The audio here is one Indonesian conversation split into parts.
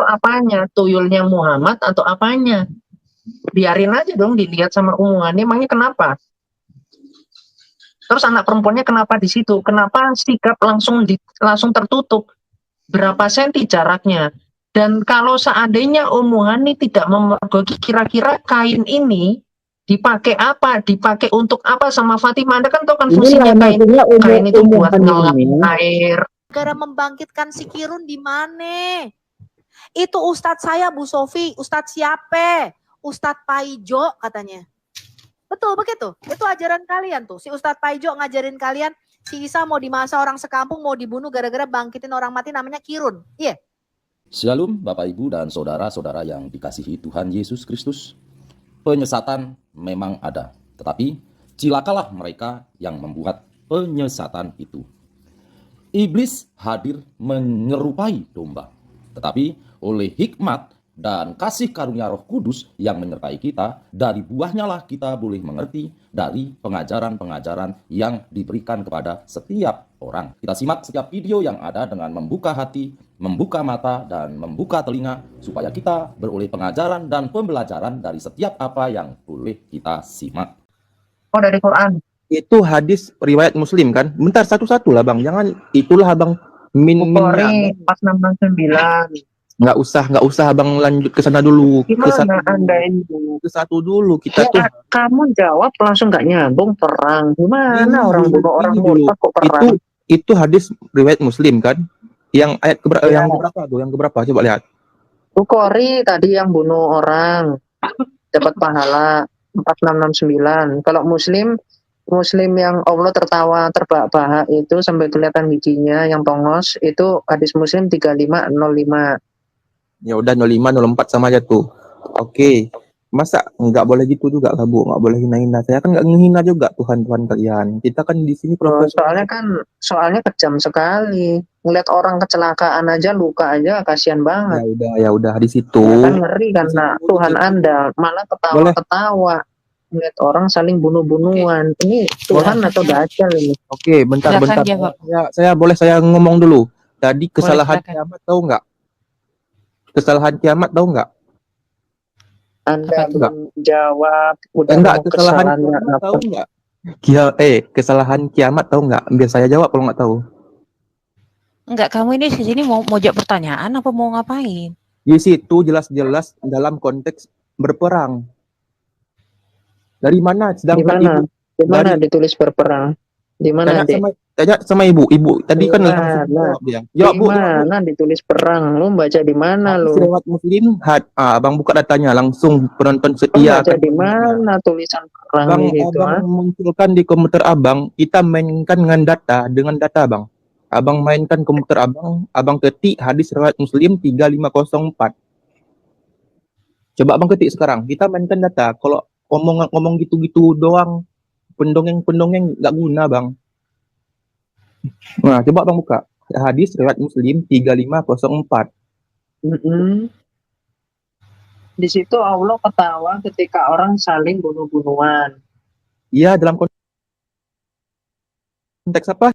apanya? Tuyulnya Muhammad atau apanya? Biarin aja dong dilihat sama omongannya, emangnya kenapa? Terus anak perempuannya kenapa di situ? Kenapa sikap langsung tertutup? Berapa senti jaraknya? Dan kalau seandainya omongan tidak memergoki, kira-kira kain ini dipakai apa? Dipakai untuk apa sama Fatimah? Anda kan tahu kan fungsinya kain. Kain itu buat ngelap air. Gara membangkitkan si Kirun di mana? Itu Ustadz saya Bu Sofi, Ustadz siapa? Ustadz Paijo katanya. Betul begitu. Itu ajaran kalian tuh. Si Ustadz Paijo ngajarin kalian si Isa mau dimasa orang sekampung mau dibunuh gara-gara bangkitin orang mati namanya Kirun. Iya. Shalom Bapak Ibu dan saudara-saudara yang dikasihi Tuhan Yesus Kristus. Penyesatan memang ada, tetapi cilakalah mereka yang membuat penyesatan itu. Iblis hadir menyerupai domba, tetapi oleh hikmat dan kasih karunia Roh Kudus yang menyertai kita, dari buahnya lah kita boleh mengerti dari pengajaran-pengajaran yang diberikan kepada setiap orang. Kita simak setiap video yang ada dengan membuka hati, membuka mata, dan membuka telinga, supaya kita beroleh pengajaran dan pembelajaran dari setiap apa yang boleh kita simak. Oh, dari Quran. Itu hadis riwayat Muslim kan? Bentar, satu-satu lah Bang, jangan itulah Abang Bukhari 4669. Nggak usah Abang lanjut ke sana dulu. Gimana Anda ini? Ke satu dulu kita tuh. Kamu jawab langsung nggak nyambung, perang. Gimana orang bunuh orang murtad kok perang? Itu hadis riwayat Muslim kan? Yang ayat yang keberapa tuh? Yang keberapa? Coba lihat. Bukhari tadi yang bunuh orang dapat pahala 4669. Kalau Muslim yang Allah tertawa terbahak-bahak itu sampai kelihatan giginya yang pongos, itu hadis Muslim 3505. Ya udah 05 04 sama aja tuh. Oke. Masa nggak boleh gitu juga lah Bu, nggak boleh hina-hina. Saya kan nggak menghina juga Tuhan kalian. Kita kan di sini soalnya kejam sekali. Ngeliat orang kecelakaan aja, luka aja, kasihan banget. Ya udah di situ. Kan ngeri karena Tuhan Anda malah ketawa-ketawa. Ngeliat orang saling bunuh-bunuhan. Ini Tuhan atau Dajjal ini? Oke, bentar. Ya, saya ngomong dulu. Tadi kesalahan kiamat tahu nggak? Kesalahan kiamat tahu nggak? Anda belum jawab. Enggak, kesalahan kiamat tahu nggak? Kesalahan kiamat tahu nggak? Biar saya jawab kalau nggak tahu. Enggak, kamu ini di sini mau jawab pertanyaan apa mau ngapain? Di situ jelas-jelas dalam konteks berperang. Dari mana? Sedangkan di mana ditulis berperang? Di mana, Tanya sama ibu tadi kan jawab dia. Ya Bu, mana ditulis perang? Lu baca di mana lu? Riwayat Muslim, Abang buka datanya langsung, penonton setia. Baca di mana tulisan perang itu? Abang munculkan di komputer Abang, kita mainkan dengan data Bang. Abang mainkan komputer Abang ketik hadis riwayat Muslim 3504. Coba Abang ketik sekarang, kita mainkan data. Kalau ngomong gitu-gitu doang, pendongeng nggak guna Bang. Nah, coba Bang buka hadis riwayat Muslim 3504. Di situ Allah ketawa ketika orang saling bunuh-bunuhan. Iya, dalam konteks apa?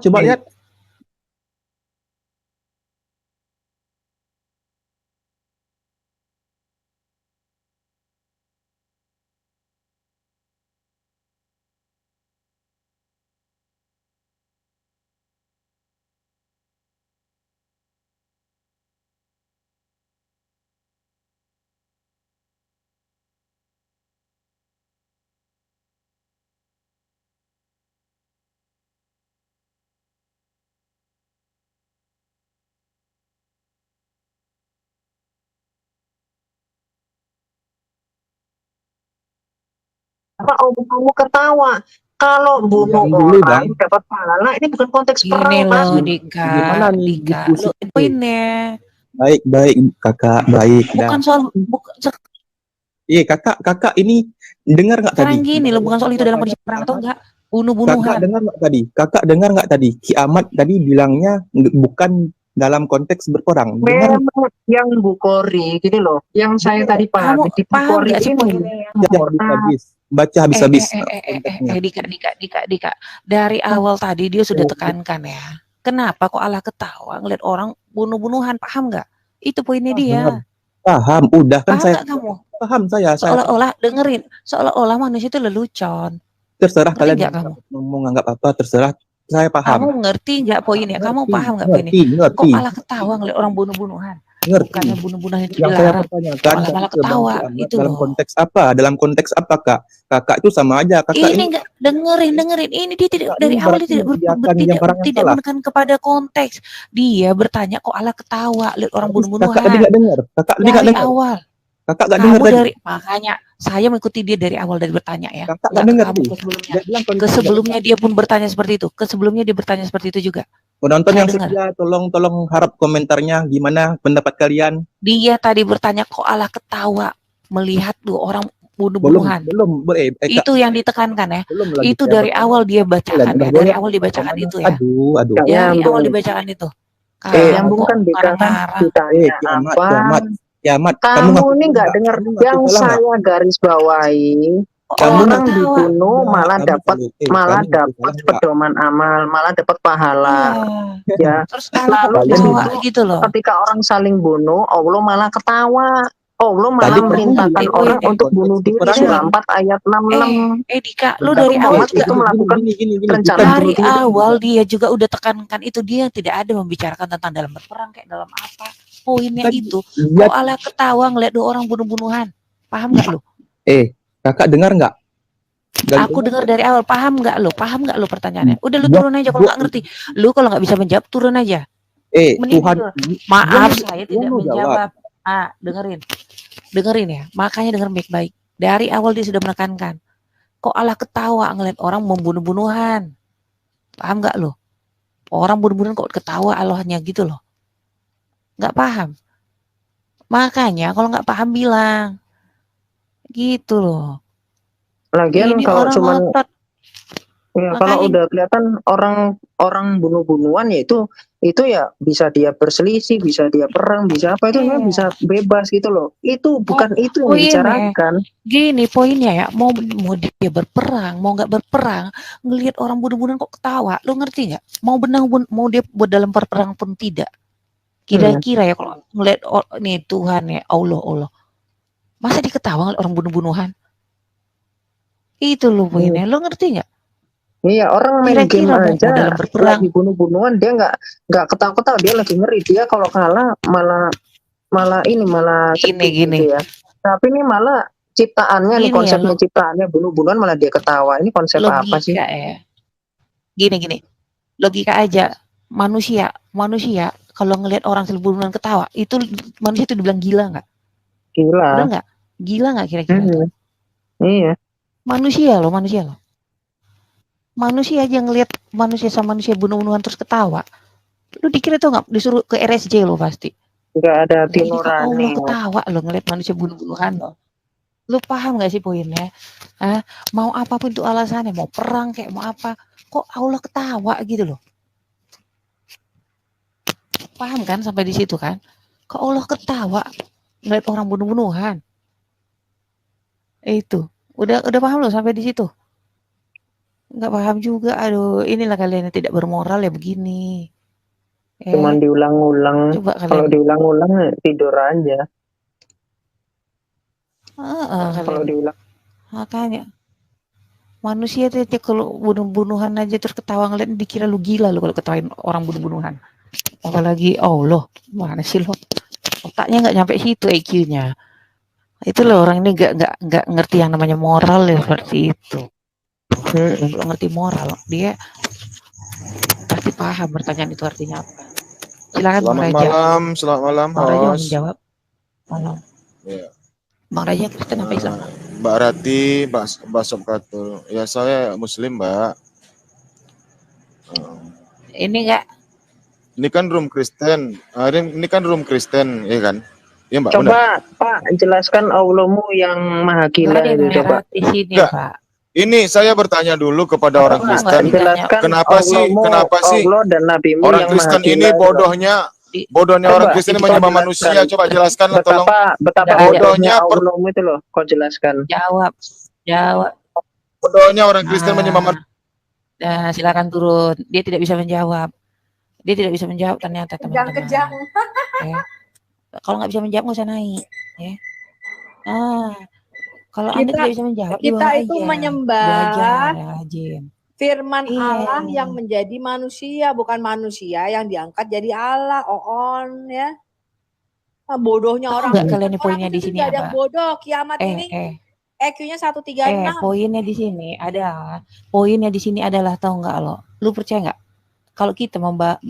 Coba lihat. Apa kamu ketawa? Kalau bunuh orang dapat pahala, ini bukan konteks perang. Ini loh, Dika. Lu poinnya. Baik, Kakak, baik. Bukan soal Iya, Kakak ini dengar nggak tadi? Sekarang gini loh, bukan soal itu dalam kondisi perang atau enggak. Bunuh-bunuhan. Kakak dengar nggak tadi? Kiamat tadi bilangnya bukan dalam konteks berperang. Dengan Memang yang Bu Kori gini loh, yang saya tadi pahami Kamu di Bu paham Kori nggak sih ini poinnya? yang ya, mortal. habis-habis, baca habis-habis konteksnya. Dika. Dari awal tadi dia sudah tekankan ya. Kenapa kok Allah ketawa ngeliat orang bunuh-bunuhan? Paham nggak? Itu poinnya dia. Paham, udah kan Paham saya nggak kamu? paham saya Seolah-olah dengerin, seolah-olah manusia itu lelucon. terserah Ngerti kalian nggak kamu? mau nganggap apa, terserah, saya paham. Kamu ngerti nggak poinnya? Kamu paham nggak poinnya? Ngerti. Kok Allah ketawa ngeliat orang bunuh-bunuhan? Bukannya Ngerti. bunuh-bunuhan itu Yang saya dilarang. pertanyakan Malah tadi ke Bang ketawa, Ahmad, itu dalam loh. konteks apa? Dalam konteks apa, Kak? Kakak itu sama aja. Kakak Ini enggak dengerin. Ini dia tidak Kakak dari ini awal berarti dia tidak mengiyakan yang orang yang tidak salah. menekan kepada konteks. Dia bertanya kok Allah ketawa lihat orang Kakak tadi bunuh-bunuhan nggak dengar. Kakak tadi nggak dari dengar. awal. Kakak nggak dengar Kamu tadi. dari makanya saya mengikuti dia dari awal dari bertanya ya. Kakak Nggak nggak ke dengar kamu tadi. ke sebelumnya. Dia bilang Ke konteks sebelumnya dia pun bertanya seperti itu. Ke sebelumnya dia bertanya seperti itu juga. penonton Saya yang dengar. setia, tolong harap komentarnya gimana pendapat kalian. Dia tadi bertanya kok Allah ketawa melihat dua orang Belum bunuh-bunuhan. Kak, Itu yang ditekankan ya. belum lagi Itu saya dari bertanya. awal dia bacakan Udah ya. Dari goyang awal dibacakan ngomongnya. itu ya. Aduh. Nggak Dari nyambung. awal dibacakan itu. Nyambung Kamu kan kok Dika kan ngarang-ngarang. ditanya Kiamat. Kamu ngaku ini nggak salah dengar nggak? yang Kamu salah nggak? saya garis bawahi. Kok Kamu Allah Orang ketawa? dibunuh malah kamu dapat kamu ngaku salah nggak? pedoman amal, malah dapat pahala. Iya. Ya. Terus Allah kok Lalu di ketawa situ gitu loh. ketika orang saling bunuh, Allah malah ketawa. Allah malah Tadi kamu merintahkan bilang, orang "Poin untuk bunuh konteks diri. peperangan. Surah 4 ayat 66. Dika, lu Lalu dari awal Muhammad juga itu melakukan gini. rencana dari bunuh diri. awal dia juga udah tekankan itu, dia tidak ada membicarakan tentang dalam berperang kayak dalam apa. Poinnya Kan itu, lihat, kok Allah ketawa ngeliat dua orang bunuh-bunuhan. Paham nggak lu? kakak dengar nggak? Aku dengar dari awal. Paham nggak lu? Paham nggak lu pertanyaannya? Udah lu Gua- turun aja kalau nggak ngerti. Lu kalau nggak bisa menjawab turun aja. Mending Tuhan, gitu. Maaf saya dia tidak mau jawab. menjawab. Dengerin ya. Makanya denger baik-baik. Dari awal dia sudah menekankan. Kok Allah ketawa ngeliat orang membunuh-bunuhan? Paham nggak lo? Orang bunuh-bunuhan kok ketawa Allahnya gitu loh. Nggak paham. Makanya kalau nggak paham bilang. Gitu loh. Lagian Ini kalau orang cuman ngotot. ya, Makanya- kalau udah kelihatan orang bunuh-bunuhan ya itu ya bisa dia berselisih, bisa dia perang, bisa apa itu Iya. bisa bebas gitu loh. Itu bukan itu yang poinnya. dibicarakan. Gini poinnya ya, mau dia berperang, mau nggak berperang, ngelihat orang bunuh-bunuhan kok ketawa, lo ngerti nggak? Mau dia buat dalam perang pun tidak. Kira-kira ya kalau ngelihat nih Tuhan ya Allah, masa diketawa ngeliat orang bunuh-bunuhan? Itu lo poinnya, lo ngerti nggak? Iya, orang main game Kira-kira mau aja dalam berperang. lagi bunuh-bunuhan dia nggak ketawa-ketawa, dia lagi ngeri, dia kalau kalah malah sedih Gini. gitu ya. Tapi ini malah ciptaannya nih, Gini ya, konsepnya ciptaannya bunuh-bunuhan malah dia ketawa. Ini konsep apa sih? Logika ya. Gini. Logika aja. Manusia kalau ngelihat orang bunuh-bunuhan ketawa, itu manusia itu dibilang gila nggak? Gila. Bener nggak? Gila nggak kira-kira? Iya. Manusia loh. Manusia aja ngelihat manusia sama manusia bunuh-bunuhan terus ketawa. Lu dikira tuh nggak disuruh ke RSJ lo pasti. Nggak ada hati Allah nurani. ketawa lo ngelihat manusia bunuh-bunuhan lo. Lu paham nggak sih poinnya? Mau apapun itu alasannya, mau perang kayak mau apa, kok Allah ketawa gitu loh. Paham kan sampai di situ kan? Kok Allah ketawa ngeliat orang bunuh-bunuhan? Itu udah paham lo sampai di situ? Nggak paham juga. Aduh, inilah kalian yang tidak bermoral ya begini. Cuman diulang-ulang. Coba Kalau diulang-ulang tidur aja. Kalau diulang. Makanya manusia tuh kalau bunuh-bunuhan aja terus ketawa ngeliat, dikira lu gila lu kalau ketawain orang bunuh-bunuhan. Apalagi Allah, mana sih lo? Otaknya nggak nyampe situ IQ-nya. Itu loh, orang ini nggak ngerti yang namanya moral ya, seperti itu. Kalau ngerti moral, dia pasti paham pertanyaan itu artinya apa. Silakan Bang Raja. Selamat malam. Bang Raja mau menjawab. Malam. Ya. Bang Raja Kristen apa Islam? Mbak Rati, Mbak Sobkatul. Ya saya Muslim, Mbak. Ini enggak. Ini kan room Kristen. Ini kan room Kristen, ya kan? Ya Mbak. Coba benar? Pak jelaskan Allahmu yang maha gila itu coba. Di sini Enggak. Pak. Ini saya bertanya dulu kepada orang Kristen. Jelaskan Kenapa sih Allah dan Nabimu orang yang Kristen maha ini gila, bodohnya Bodohnya Coba, orang Kristen itu menyembah jelaskan. manusia. Coba jelaskanlah tolong. Betapa Nggak ada. bodohnya Bodohnya oknum itu loh. Kau jelaskan. Jawab. bodohnya orang Kristen menyembah manusia. Silakan turun. Dia tidak bisa menjawab. Dia tidak bisa menjawab ternyata teman-teman. Kejang-kejang. Ya. Kalau nggak bisa menjawab nggak usah naik. Ya. Kalau Anda tidak bisa menjawab, di Kita bawah itu aja. menyembah Belajar, rajin. firman Iya. Allah yang menjadi manusia, bukan manusia yang diangkat jadi Allah. Oon ya. Nah, bodohnya Tahu orang nggak Kristen, kalian nih orang poinnya di Kristen sini tidak ada apa? yang bodoh. Kiamat ini EQ-nya 136. Poinnya di sini adalah tahu nggak lo? Lu percaya nggak? Kalau kita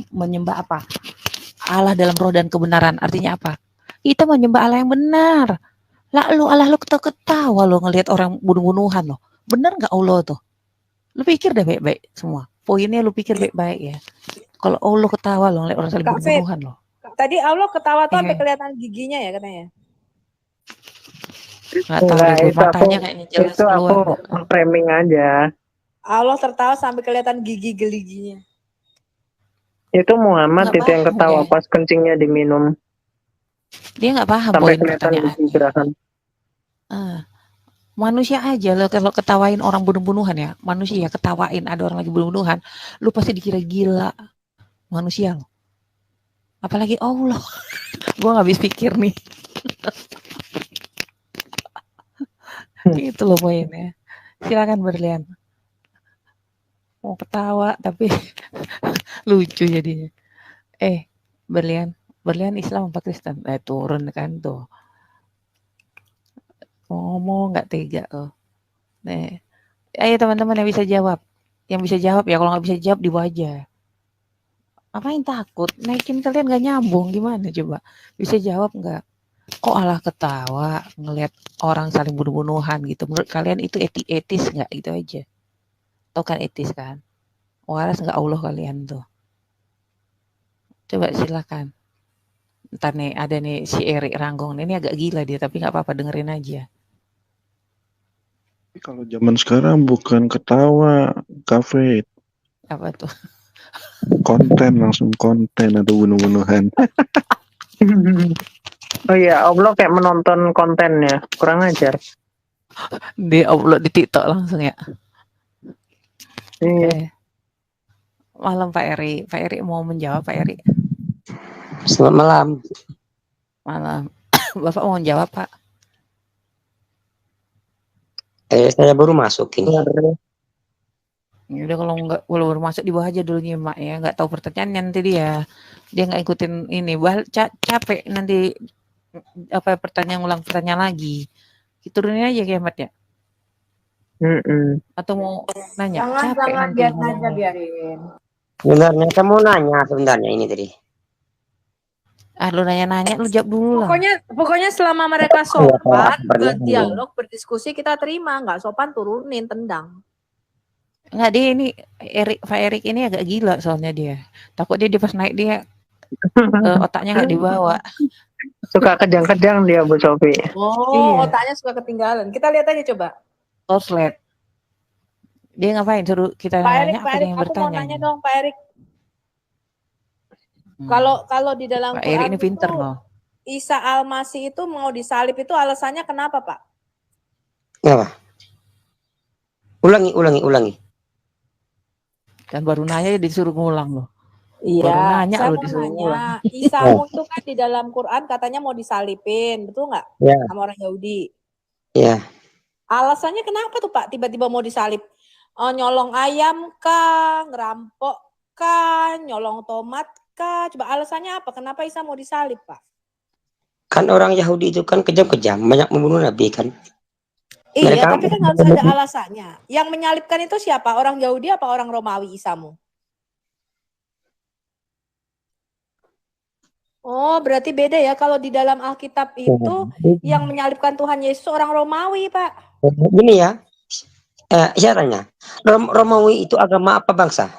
menyembah apa? Allah dalam roh dan kebenaran, artinya apa? Kita menyembah Allah yang benar. Lalu Allah lu ketawa lo ngelihat orang bunuh-bunuhan lo. Benar nggak Allah tuh? Lu pikir deh baik-baik semua. Poinnya lu pikir baik-baik ya. Kalau Allah ketawa lo ngelihat orang saling Kak Fit, bunuh-bunuhan lo. tadi Allah ketawa tuh sampai kelihatan giginya ya katanya. Nggak tahu deh, gue matanya kayaknya jelas Itu aku keluar. framing aja. Allah tertawa sampai kelihatan gigi geliginya. Itu Muhammad Nggak itu yang paham ketawa dia. pas kencingnya diminum Dia nggak paham sampai poin kelihatan pertanyaan. gigi gerakan. Manusia aja lo kalau ketawain orang bunuh-bunuhan ya, manusia ketawain ada orang lagi bunuh-bunuhan, lu pasti dikira gila. Manusia lo. Apalagi Allah. Gua nggak habis pikir nih. Itu loh poinnya. Silakan Berlian. Mau ketawa tapi lucu jadinya. Berlian Islam apa Kristen? Turun kan tuh. Ngomong nggak tega loh. Ayo teman-teman yang bisa jawab. Yang bisa jawab ya, kalau nggak bisa jawab di aja. Apain takut? Naikin kalian nggak nyambung gimana coba? Bisa jawab nggak? Kok Allah ketawa ngelihat orang saling bunuh-bunuhan gitu? Menurut kalian itu etis nggak? Gitu aja. Tau kan etis kan? Waras nggak Allah kalian tuh? Coba silakan. Ntar nih ada nih si Erik Ranggong. Ini agak gila dia tapi nggak apa-apa, dengerin aja. Kalau zaman sekarang bukan ketawa, kafe, Apa tuh? langsung konten atau bunuh-bunuhan. Oh iya, Allah kayak menonton kontennya, kurang ajar. Dia upload di TikTok langsung ya. Iya. Malam Pak Eri. Pak Eri mau menjawab Pak Eri. Selamat malam. Malam. Bapak mau menjawab Pak? Saya baru masuk ini. Ya udah kalau nggak baru masuk di bawah aja dulu nyimak ya. Nggak tahu pertanyaannya nanti dia nggak ikutin ini. Capek nanti apa pertanyaan ulang pertanyaan lagi. Turunin aja Kemat ya. Atau mau nanya? Jangan biarin. Sebenarnya saya mau nanya sebenarnya ini tadi. Lu nanya-nanya lu jawab dulu lah. Pokoknya selama mereka sopan, berdialog, berdiskusi kita terima, nggak sopan turunin, tendang. Nggak, dia ini Pak Erik ini agak gila soalnya dia. Takut dia pas naik dia otaknya nggak dibawa. Suka kejang-kejang dia Bu Sofi. Iya. Otaknya suka ketinggalan. Kita lihat aja coba. Toslet. Dia ngapain? Suruh kita nanya apa dia yang aku bertanya? mau nanya dong Pak Erik. Kalau di dalam Pak Erik Quran ini pinter itu, loh. Isa Al-Masih itu mau disalib itu alasannya kenapa Pak? Kenapa? Ulangi. Kan baru nanya disuruh ngulang loh. Iya, baru nanya saya loh mau disuruh nanya. ngulang. Isamu itu kan di dalam Quran katanya mau disalipin, betul nggak? Ya. Sama orang Yahudi. Ya. Alasannya kenapa tuh Pak tiba-tiba mau disalib? Nyolong ayam kah, ngerampok kah, nyolong tomat kah? Coba alasannya apa? Kenapa Isa mau disalib Pak? Kan orang Yahudi itu kan kejam-kejam, banyak membunuh Nabi kan. Iya, Mereka- tapi kan harus ada alasannya. Yang menyalibkan itu siapa? Orang Yahudi apa orang Romawi Isamu? Oh, berarti beda ya. Kalau di dalam Alkitab itu yang menyalibkan Tuhan Yesus orang Romawi, Pak. Gini ya, saya tanya, Romawi itu agama apa bangsa?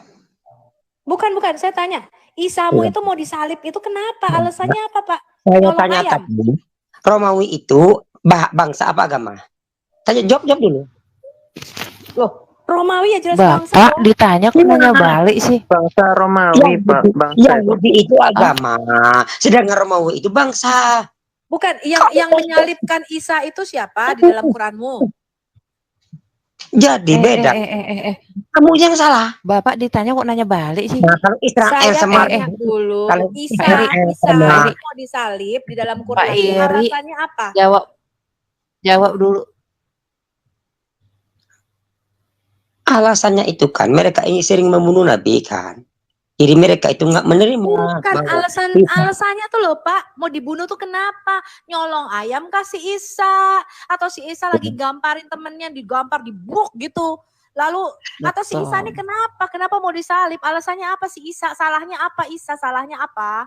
Bukan. Saya tanya, Isamu itu mau disalib itu kenapa? Alasannya apa, Pak? Saya Nyolong tanya ayam. tadi, Romawi itu bangsa apa agama? Tanya jawab dulu. Loh, Romawi ya jelas bangsa Bapak dong. ditanya kok nanya balik sih? Bangsa Romawi, Pak. Bangsa itu. Yahudi itu agama, sedangkan Romawi itu bangsa. Bukan, yang menyalibkan Isa itu siapa di dalam Quranmu? Jadi beda. Kamu yang salah. Bapak ditanya kok nanya balik sih? Nah, kalau Israel Saya sama tanya dulu, kalau Isa sama mau disalib di dalam Pak Quran itu Iri, alasannya apa? jawab dulu. alasannya itu kan mereka ini sering membunuh Nabi kan. Jadi mereka itu nggak menerima. Bukan bahwa alasannya tuh loh Pak, mau dibunuh tuh kenapa? Nyolong ayam kasih Isa, atau si Isa lagi gamparin temennya, digampar, dibuk gitu. Lalu atau si Isa ini kenapa mau disalib? Alasannya apa si Isa? Salahnya apa Isa? Salahnya apa?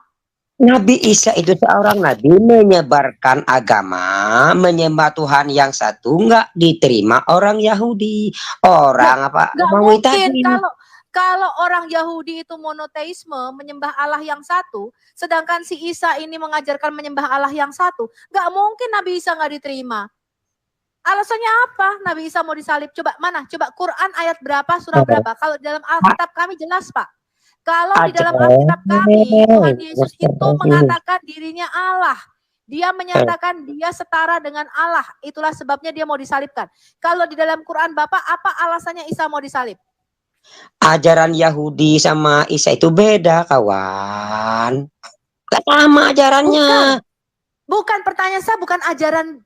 Nabi Isa itu seorang nabi menyebarkan agama, menyembah Tuhan yang satu, nggak diterima orang Yahudi, orang apa? Nggak Romawi mungkin tadi. kalau orang Yahudi itu monoteisme, menyembah Allah yang satu, sedangkan si Isa ini mengajarkan menyembah Allah yang satu, nggak mungkin Nabi Isa nggak diterima. Alasannya apa? Nabi Isa mau disalib. Coba mana? Coba Quran ayat berapa, surah berapa? Kalau dalam Alkitab kami jelas Pak. Kalau di dalam Alkitab kami, Tuhan Yesus itu mengatakan dirinya Allah. Dia menyatakan dia setara dengan Allah. Itulah sebabnya dia mau disalibkan. Kalau di dalam Quran Bapak, apa alasannya Isa mau disalib? Ajaran Yahudi sama Isa itu beda, kawan. Gak sama ajarannya. Bukan pertanyaan saya, bukan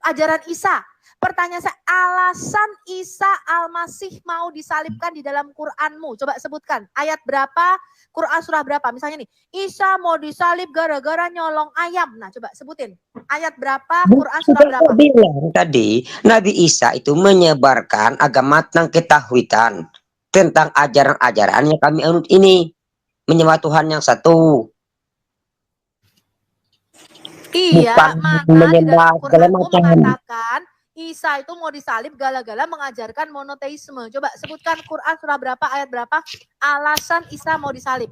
ajaran Isa. Pertanyaan saya, alasan Isa Al-Masih mau disalibkan di dalam Quranmu. Coba sebutkan ayat berapa, Quran surah berapa. Misalnya nih, Isa mau disalib gara-gara nyolong ayam. Nah coba sebutin, ayat berapa, Quran surah berapa. Bilang tadi, Nabi Isa itu menyebarkan agama tentang ketauhidan, tentang ajaran-ajaran yang kami anut ini, menyembah Tuhan yang satu. Iya, bukan maka di menyembah dalam Quranmu macam. mengatakan Isa itu mau disalib gala-gala mengajarkan monoteisme. Coba sebutkan Quran surah berapa, ayat berapa, alasan Isa mau disalib.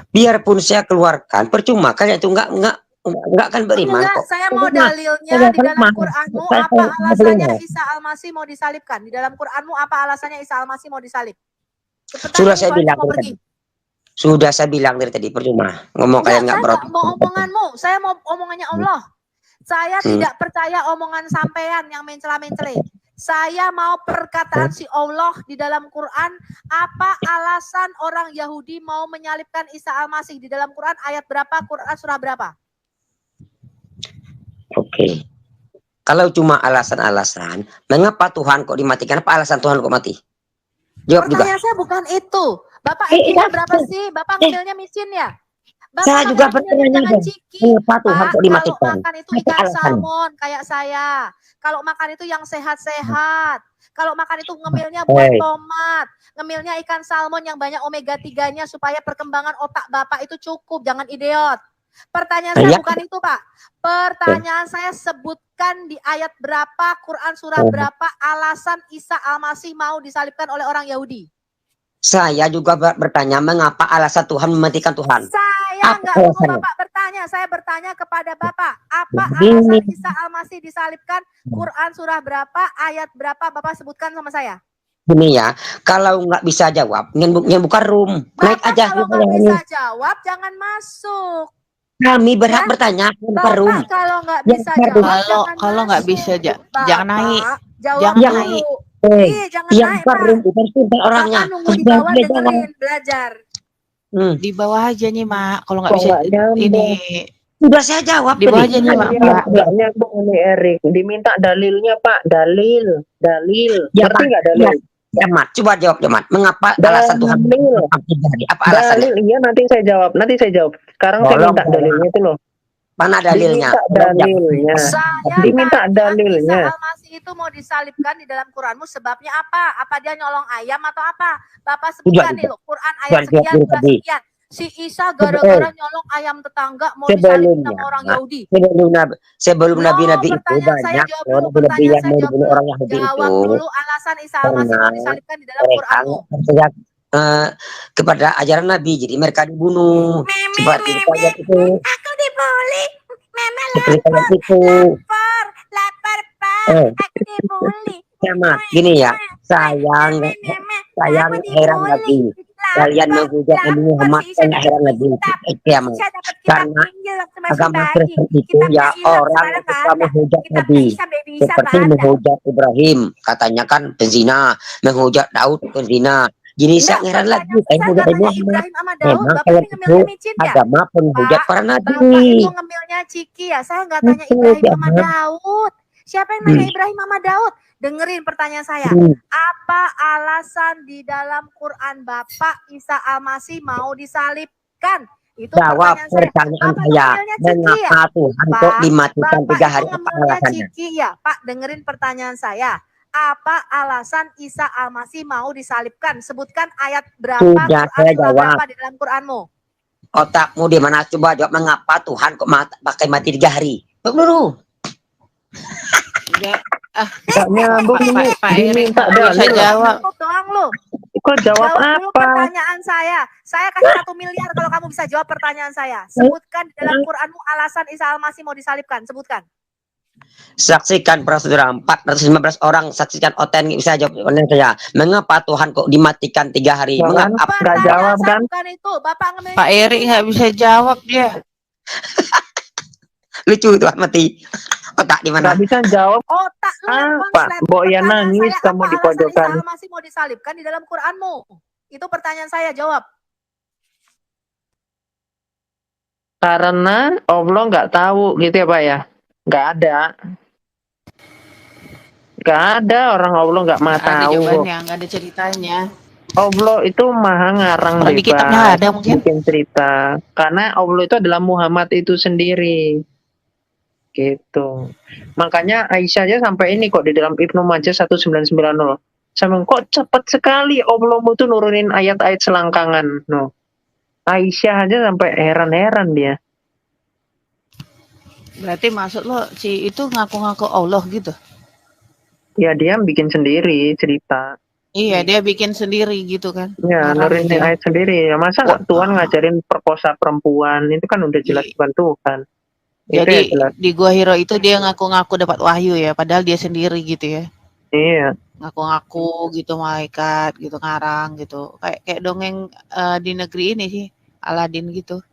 Biarpun saya keluarkan, percuma kalian itu nggak akan beriman Enggak, kok. saya mau dalilnya di dalam Quranmu. Apa alasannya Isa Al-Masih mau disalibkan? Di dalam Quranmu apa alasannya Isa Al-Masih mau disalib? Cepetan, Sudah ini saya soalnya bilang mau dari pergi. tadi. Sudah saya bilang dari tadi, percuma. Ngomong kalian nggak Saya berotot. nggak mau omonganmu, saya mau omongannya Allah. Saya tidak percaya omongan sampean yang mencela-mencele. Saya mau perkataan si Allah di dalam Quran. Apa alasan orang Yahudi mau menyalibkan Isa Al-Masih di dalam Quran ayat berapa, Quran surah berapa? Oke. Kalau cuma alasan-alasan, mengapa Tuhan kok dimatikan? Apa alasan Tuhan kok mati? Jawab juga. Pertanyaan saya bukan itu. Bapak IQ-nya berapa sih? Bapak ngambilnya micin ya? Bapak Saya juga ngambilnya bertanya jangan dong. ciki. Mengapa Tuhan Pak, kok dimatikan? kalau makan itu Apa ikan alasan? salmon kayak saya. Kalau makan itu yang sehat-sehat. Kalau makan itu ngemilnya buah tomat. Ngemilnya ikan salmon yang banyak omega 3-nya supaya perkembangan otak Bapak itu cukup. Jangan idiot. Pertanyaan saya bukan itu Pak. Pertanyaan saya, sebutkan di ayat berapa, Quran surah berapa alasan Isa Al-Masih mau disalibkan oleh orang Yahudi. Saya juga bertanya mengapa alasan Tuhan mematikan Tuhan. Saya nggak mau Bapak bertanya, saya bertanya kepada Bapak. Apa alasan Isa Al-Masih disalibkan? Quran surah berapa, ayat berapa, Bapak sebutkan sama saya. Ini ya, kalau nggak bisa jawab, bukan room. Naik Bapak aja. kalau nggak bisa jawab, jangan masuk. Kami berhak bertanya, bukan room. Bapak kalau nggak bisa jawab, kalau nggak bisa jangan naik. Jawab Jangan dulu. naik. Iya, jangan naik Pak. Bukan orangnya. Bapak nunggu di bawah dengerin, belajar. Di bawah aja nih Mak, kalau nggak bisa ini. Sudah saya jawab. Di bawah aja nih Mak. Nggak nyambung ini Erik. Diminta dalilnya Pak, dalil. Ya, Ngerti nggak dalil? Ya Mat, coba jawab ya Mat. Mengapa alasan Tuhan terjadi? Apa alasannya? Dalil, iya nanti saya jawab. Sekarang saya minta dalilnya itu loh. Mana dalilnya? Diminta dalilnya. Isa Al-Masih itu mau disalibkan di dalam Quranmu sebabnya apa? Apa dia nyolong ayam atau apa? Bapak sebutkan nih loh, Quran ayat sekian, sekian. Si Isa gara-gara nyolong ayam tetangga mau disalib sama orang Yahudi. Sebelum Nabi-Nabi itu banyak lebih yang mau dibunuh orang Yahudi itu. Jawab dulu alasan Isa Al-Masih mau disalibkan di dalam Quranmu. Kepada ajaran Nabi, jadi mereka dibunuh. Seperti ayat itu. Aku dibully. Meme Seperti ayat itu. lapar Pak. dibully. Kiamat, gini ya, saya heran lagi. Kalian menghujat Nabi Muhammad, saya nggak heran lagi. Kiamat. Karena agama Kristen itu ya orang yang suka menghujat Nabi. Seperti menghujat Ibrahim, katanya kan penzina, menghujat Daud penzina. Jadi saya heran lagi, menghujat Nabi Muhammad. Memang kalian itu agama penghujat para Bapak nabi. itu ngemilnya Ciki ya. Saya nggak tanya Ibrahim sama Daud. Siapa yang nanya Ibrahim sama Daud? Dengerin pertanyaan saya. Apa alasan di dalam Quran Bapak Isa Al-Masih mau disalibkan? Itu Jawab pertanyaan saya. Mengapa Tuhan kok dimatikan 3 hari? Apa alasannya? Ciki ya, Pak, dengerin pertanyaan saya. Apa alasan Isa Al-Masih mau disalibkan? Sebutkan ayat berapa, Sudah Quran saya surah jawab. berapa di dalam Quranmu? Otakmu di mana? Coba jawab, mengapa Tuhan kok pakai mati 3 hari? Dulu. Gak nyambung ini. Pak Erik Diminta nggak bisa dalil. jawab. Cukup doang lu. Kok jawab Dulu apa? pertanyaan saya. Saya kasih 1 miliar kalau kamu bisa jawab pertanyaan saya. Sebutkan di dalam Quranmu alasan Isa Al-Masih mau disalibkan. Sebutkan. Saksikan para saudara, 415 orang saksikan oten bisa jawab pertanyaan saya. Mengapa Tuhan kok dimatikan 3 hari? Jangan, Mengapa? nggak jawab kan? Bukan itu. Bapak ngemilnya Pak Erik nggak bisa jawab dia. Lucu Tuhan mati. Otak di mana? Nggak bisa jawab. otak lu yang Apa? konslet. Mbok ya Pertanyaan nangis saya, kamu apa di alasan pojokan. Isa Al-Masih mau disalibkan di dalam Quranmu? Itu pertanyaan saya, jawab. Karena Allah nggak tahu gitu ya Pak ya. Nggak ada. Nggak ada orang Allah nggak mah Nggak ada tahu. jawabannya, nggak ada ceritanya. Allah itu maha ngarang Kalau di kitabnya bebas, ada mungkin. bikin cerita. Karena Allah itu adalah Muhammad itu sendiri. Gitu. Makanya Aisyah aja sampai ini kok di dalam Ibnu Majah 1990. Sama kok cepat sekali Allah itu nurunin ayat-ayat selangkangan. No. Aisyah aja sampai heran-heran dia. Berarti maksud lo si itu ngaku-ngaku Allah gitu? Ya dia bikin sendiri cerita. Iya, dia bikin sendiri gitu kan? Ya, Ngarang nurunin dia. ayat sendiri. Ya, masa nggak Tuhan ngajarin perkosa perempuan? Itu kan udah jelas bukan Tuhan. Itu ya Jadi jelas. di Gua Hiro itu dia ngaku-ngaku dapat wahyu ya, padahal dia sendiri gitu ya. Iya. Ngaku-ngaku gitu malaikat gitu ngarang gitu. Kayak dongeng di negeri ini sih, Aladin gitu.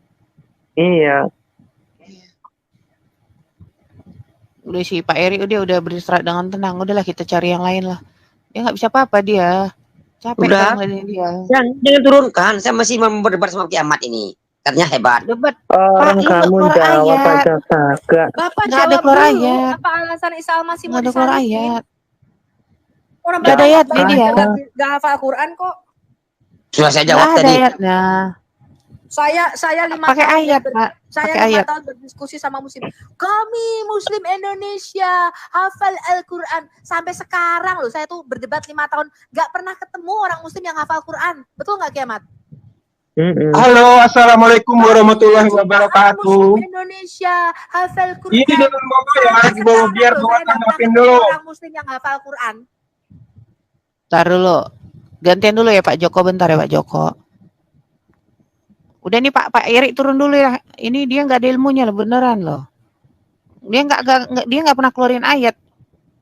Iya. Udah si Pak Eri dia udah beristirahat dengan tenang. Udahlah kita cari yang lain lah. Dia nggak bisa apa-apa dia. Capek Udah. kan ngeliatin dia. Jangan turunkan. Saya masih mau berdebat sama kiamat ini. Katanya hebat. Debat. Orang Pak, lu nggak kamu keluar jawab ayat. aja kagak. Bapak Nggak ada jawab keluar dulu. ayat. Apa alasan Isa Al-Masih mau Nggak ada keluar disalibin? ayat. Orang Nggak ada Bapak ayatnya dia. nggak hafal Quran kok. Sudah saya Nggak jawab ada tadi. ayatnya. Saya 5 Pakai tahun ayat, Pak. saya Pakai 5 ayat. tahun berdiskusi sama muslim. Kami Muslim Indonesia hafal Al-Quran. Sampai sekarang loh, saya tuh berdebat 5 tahun. Gak pernah ketemu orang muslim yang hafal Quran. Betul gak Kiamat? Halo, assalamualaikum warahmatullahi Muslim wabarakatuh. Indonesia hafal Quran. Ini dengan Bapak ya, lagi bawa biar Loh, bawa saya nggak pernah tanggapin ketemu dulu. orang muslim yang hafal Quran. Bentar dulu. Gantian dulu ya Pak Joko, bentar ya Pak Joko. Udah nih Pak Erik turun dulu ya. Ini dia nggak ada ilmunya loh, beneran loh. Dia nggak pernah keluarin ayat.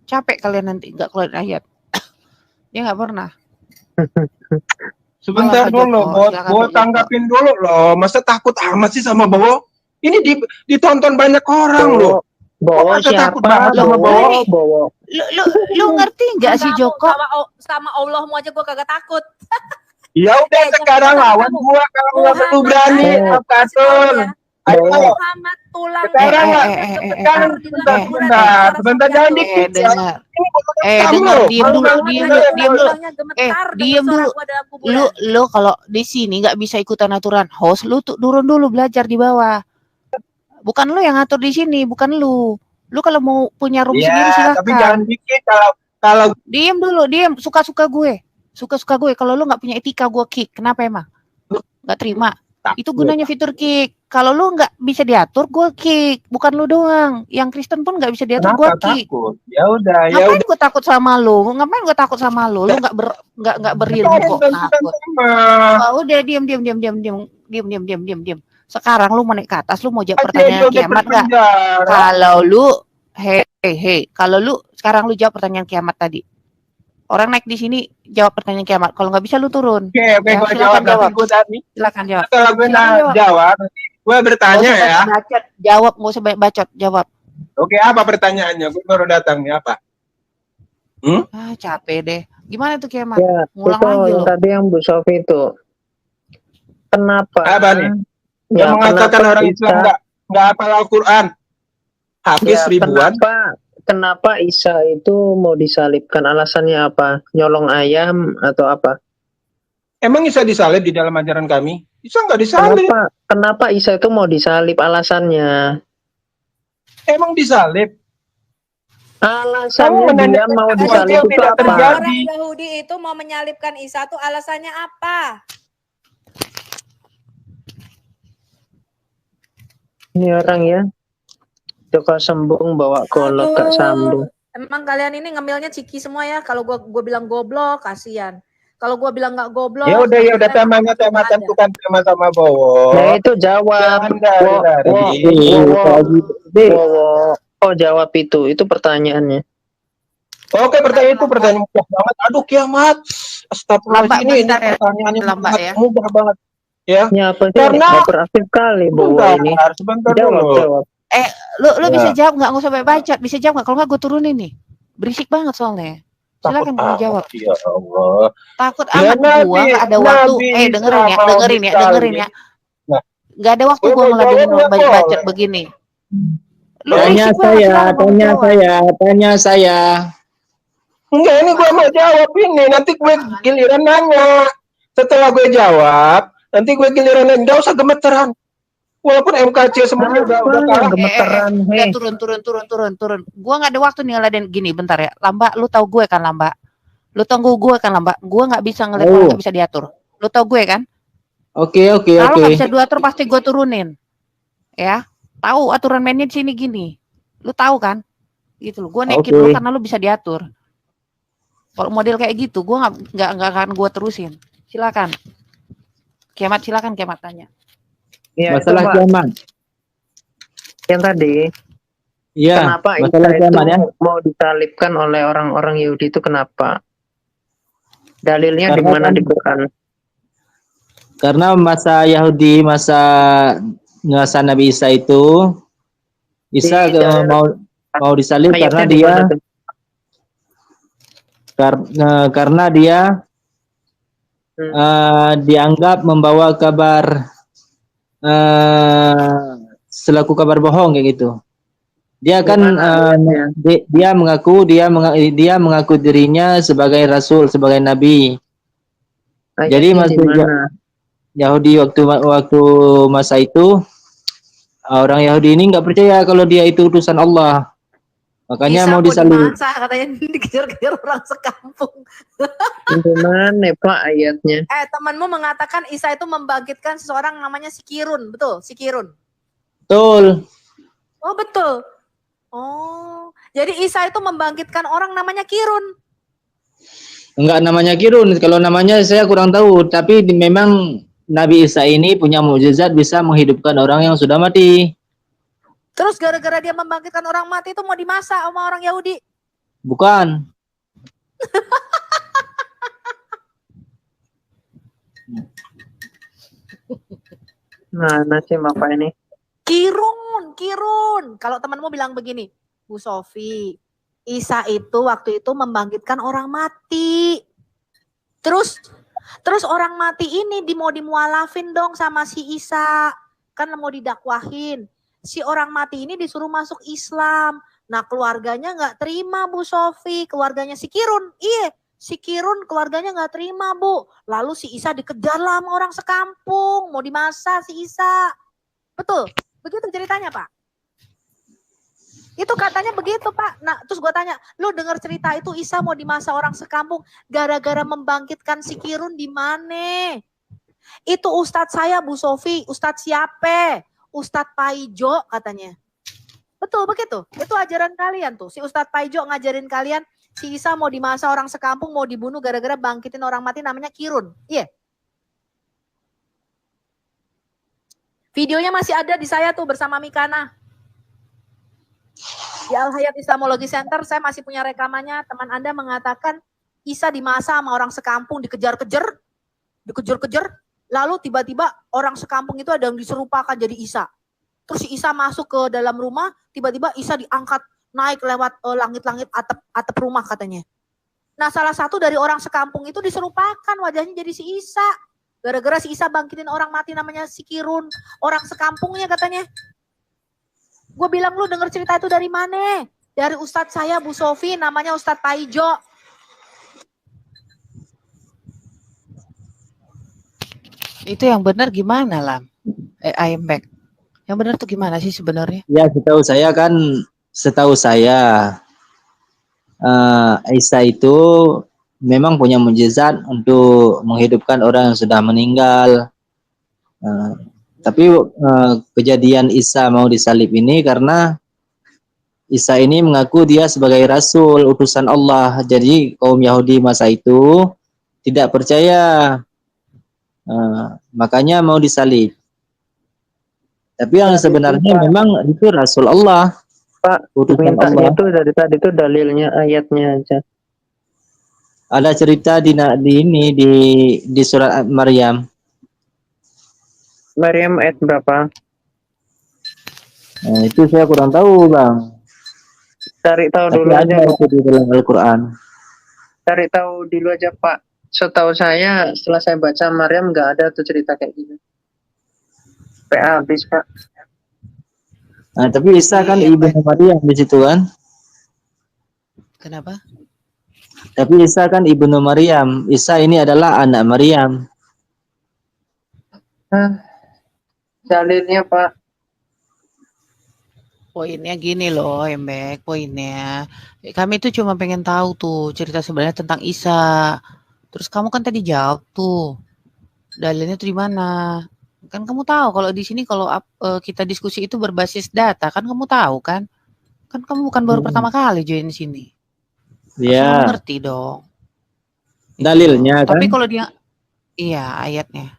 Capek kalian nanti nggak keluarin ayat. Dia nggak pernah. Sebentar Pak dulu, Joko, bawa silakan, Pak Joko. tanggapin dulu loh. Masa takut amat sih sama Bowo? Ini ditonton banyak orang loh. Bowo Kok masa takut siapa? banget sama Bowo? Bowo. Lu ngerti nggak sih Kamu Joko? sama Allahmu aja gue kagak takut. Ya udah sekarang lawan gua kalau nggak perlu berani, Abdul. Ayo, Muhammad tulang sekarang lah. Sekarang sebentar jangan dikit. Dengar. Kamu Dengar, loh. diem dulu. Diem dulu. Lu Lu kalau di sini nggak bisa ikutan aturan host, lu tuh turun dulu belajar di bawah. Bukan lu yang ngatur di sini, bukan lu. Lu kalau mau punya room sendiri Ya, silakan. tapi jangan dikit kalau Diem dulu, diem. Suka-suka gue. Suka-suka gue. Kalau lu nggak punya etika, gue kick. Kenapa emang? Nggak terima. Itu gunanya fitur kick. Kalau lu nggak bisa diatur, gue kick. Bukan lu doang. Yang Kristen pun nggak bisa diatur, gue kenapa kick. takut? Ya udah, ya Ngapain udah. gue takut sama lu? Ngapain gue takut sama lu? Lu nggak berilmu kok takut. Oh, udah diem. Sekarang lu mau naik ke atas, lu mau jawab pertanyaan kiamat nggak? Kalau lu Hei, kalau lu sekarang lu jawab pertanyaan kiamat tadi. Orang naik di sini jawab pertanyaan kiamat. Kalau nggak bisa lu turun. Oke, Ya, gue silakan jawab nanti jawab. gue tadi. Silakan jawab. Kalau gue Silakan jawab. jawab, gue Nggak bertanya usah ya. bacot, jawab. Nggak usah bacot, jawab. Oke, apa pertanyaannya? Gue baru datang nih, apa? Capek deh. Gimana tuh kiamat? Ya, Ngulang itu lagi yang lo. tadi yang Bu Sofi itu. Kenapa? Apa nih? Ya, Yang mengatakan kenapa orang Islam nggak hafal Al-Quran. Hafiz ya, ribuan. Kenapa Isa itu mau disalibkan? Alasannya apa? Nyolong ayam atau apa? Emang Isa disalib di dalam ajaran kami? Isa nggak disalib. Kenapa Isa itu mau disalib? Alasannya? Emang disalib? Alasannya dia mau disalib itu apa? Orang Yahudi itu mau menyalibkan Isa tuh alasannya apa? Ini orang ya. Suka sembung bawa golok gak sambung. Emang kalian ini ngemilnya ciki semua ya. Kalau gua bilang goblok, kasihan. Kalau gua bilang nggak goblok, ya udah tematan bukan sama-sama Bowo. Nah itu jawab. Oh jawab itu pertanyaannya. Oke, pertanyaan itu pertanyaan mudah banget. Aduh kiamat. Astagfirullah, ini pertanyaannya mudah banget. Ya. Karena berakhir kali Bowo ini. Sebentar dulu. Lu bisa jawab nggak usah bacot, bisa jawab nggak? Kalau nggak gue turunin nih, berisik banget soalnya. Silakan gue jawab. Ya Allah. Takut amat gua nggak ada waktu. Dengerin ya. Nggak ada waktu gua ngeladenin bacot begini. Tanya saya. Enggak, ini gue mau jawab ini. Nanti gue giliran nanya. Setelah gue jawab, nanti gue giliran nanya. Nggak usah gemeteran. Walaupun MKC semuanya udah kalah. Gemeteran. Turun. Gua nggak ada waktu nih ngeladen gini. Bentar ya. Lamba, lu tahu gue kan Lamba? Lu tunggu gue kan Lamba? Gue nggak bisa ngeliat orang nggak bisa diatur. Lu tahu gue kan? Oke. Kalau nggak bisa diatur pasti gue turunin. Ya. Tahu aturan mainnya di sini gini. Lu tahu kan? Gitu loh. Gue naikin lu karena lu bisa diatur. Kalau model kayak gitu, gue nggak akan gue terusin. Silakan. Kiamat tanya. Ya, masalah kiamat. Yang tadi. Iya. Kenapa Isa itu mau disalibkan oleh orang-orang Yahudi itu kenapa? Dalilnya di mana di Quran? Karena masa Yahudi, masa Nabi Isa itu, Isa mau disalib karena dia dianggap membawa kabar selaku kabar bohong kayak gitu. Dia kan dia mengaku dirinya sebagai rasul, sebagai nabi. Jadi maksudnya Yahudi waktu masa itu orang Yahudi ini nggak percaya kalau dia itu utusan Allah. Makanya mau disalib. Katanya dikejar-kejar orang sekampung. Gimana Pak ayatnya? Temanmu mengatakan Isa itu membangkitkan seseorang namanya Sikirun, betul? Sikirun. Betul. Oh betul. Oh, jadi Isa itu membangkitkan orang namanya Kirun. Enggak namanya Kirun, kalau namanya saya kurang tahu. Tapi memang Nabi Isa ini punya mukjizat bisa menghidupkan orang yang sudah mati. Terus gara-gara dia membangkitkan orang mati itu mau dimasak sama orang Yahudi? Bukan. Mana sih Bapak ini? Kirun. Kalau temanmu bilang begini, Bu Sofi, Isa itu waktu itu membangkitkan orang mati. Terus orang mati ini mau dimualafin dong sama si Isa. Kan mau didakwahin. Si orang mati ini disuruh masuk Islam. Nah keluarganya nggak terima Bu Sofi. Keluarganya si Kirun. Iya. Si Kirun keluarganya nggak terima Bu. Lalu si Isa dikejar lah sama orang sekampung. Mau dimasak si Isa. Betul. Begitu ceritanya Pak. Itu katanya begitu Pak. Nah terus gue tanya. Lu dengar cerita itu Isa mau dimasak orang sekampung. Gara-gara membangkitkan si Kirun di mana? Itu Ustadz saya Bu Sofi. Ustadz siapa? Ustadz Paijo katanya. Betul begitu. Itu ajaran kalian tuh. Si Ustadz Paijo ngajarin kalian si Isa mau dimasak orang sekampung, mau dibunuh gara-gara bangkitin orang mati namanya Kirun. Iya. Videonya masih ada di saya tuh bersama Mikana. Di Al-Hayat Islamology Center saya masih punya rekamannya. Teman Anda mengatakan Isa di masa sama orang sekampung dikejar-kejar, lalu tiba-tiba orang sekampung itu ada yang diserupakan jadi Isa. Terus si Isa masuk ke dalam rumah, tiba-tiba Isa diangkat naik lewat langit-langit atap rumah katanya. Nah, salah satu dari orang sekampung itu diserupakan wajahnya jadi si Isa. Gara-gara si Isa bangkitin orang mati namanya si Kirun, orang sekampungnya katanya. Gue bilang, lu denger cerita itu dari mana? Dari Ustadz saya Bu Sofi, namanya Ustadz Paijo. Itu yang benar gimana, Lam? I am back. Yang benar tuh gimana sih sebenarnya? Ya, setahu saya Isa itu memang punya mukjizat untuk menghidupkan orang yang sudah meninggal. Tapi kejadian Isa mau disalib ini karena Isa ini mengaku dia sebagai rasul utusan Allah. Jadi kaum Yahudi masa itu tidak percaya, makanya mau disalib. Tapi yang sebenarnya memang itu rasul Allah, Pak, utusan mintanya Allah. tuh dari tadi tuh dalilnya, ayatnya aja. Ada cerita di surat Maryam. Maryam ayat berapa? Nah, itu saya kurang tahu, Bang. Cari tahu Tapi dulu ada aja, itu di dalam Al-Quran. cari tahu dulu aja, Pak. Setahu saya, setelah saya baca Maryam nggak ada tuh cerita kayak gini. PA habis, Pak. Nah, tapi Isa kan ibnu Maryam di situ kan. Kenapa? Tapi Isa kan ibnu Maryam. Isa ini adalah anak Maryam. Dalilnya, Pak. Poinnya gini loh, Embek. Poinnya, kami tuh cuma pengen tahu tuh cerita sebenarnya tentang Isa. Terus kamu kan tadi jawab tuh, dalilnya tuh di mana? Kan kamu tahu kalau di sini kalau kita diskusi itu berbasis data, kan kamu tahu kan? Kan kamu bukan baru pertama kali join sini. Harusnya kamu Iya. ngerti dong. Dalilnya kan. Tapi kalau dia, iya ayatnya.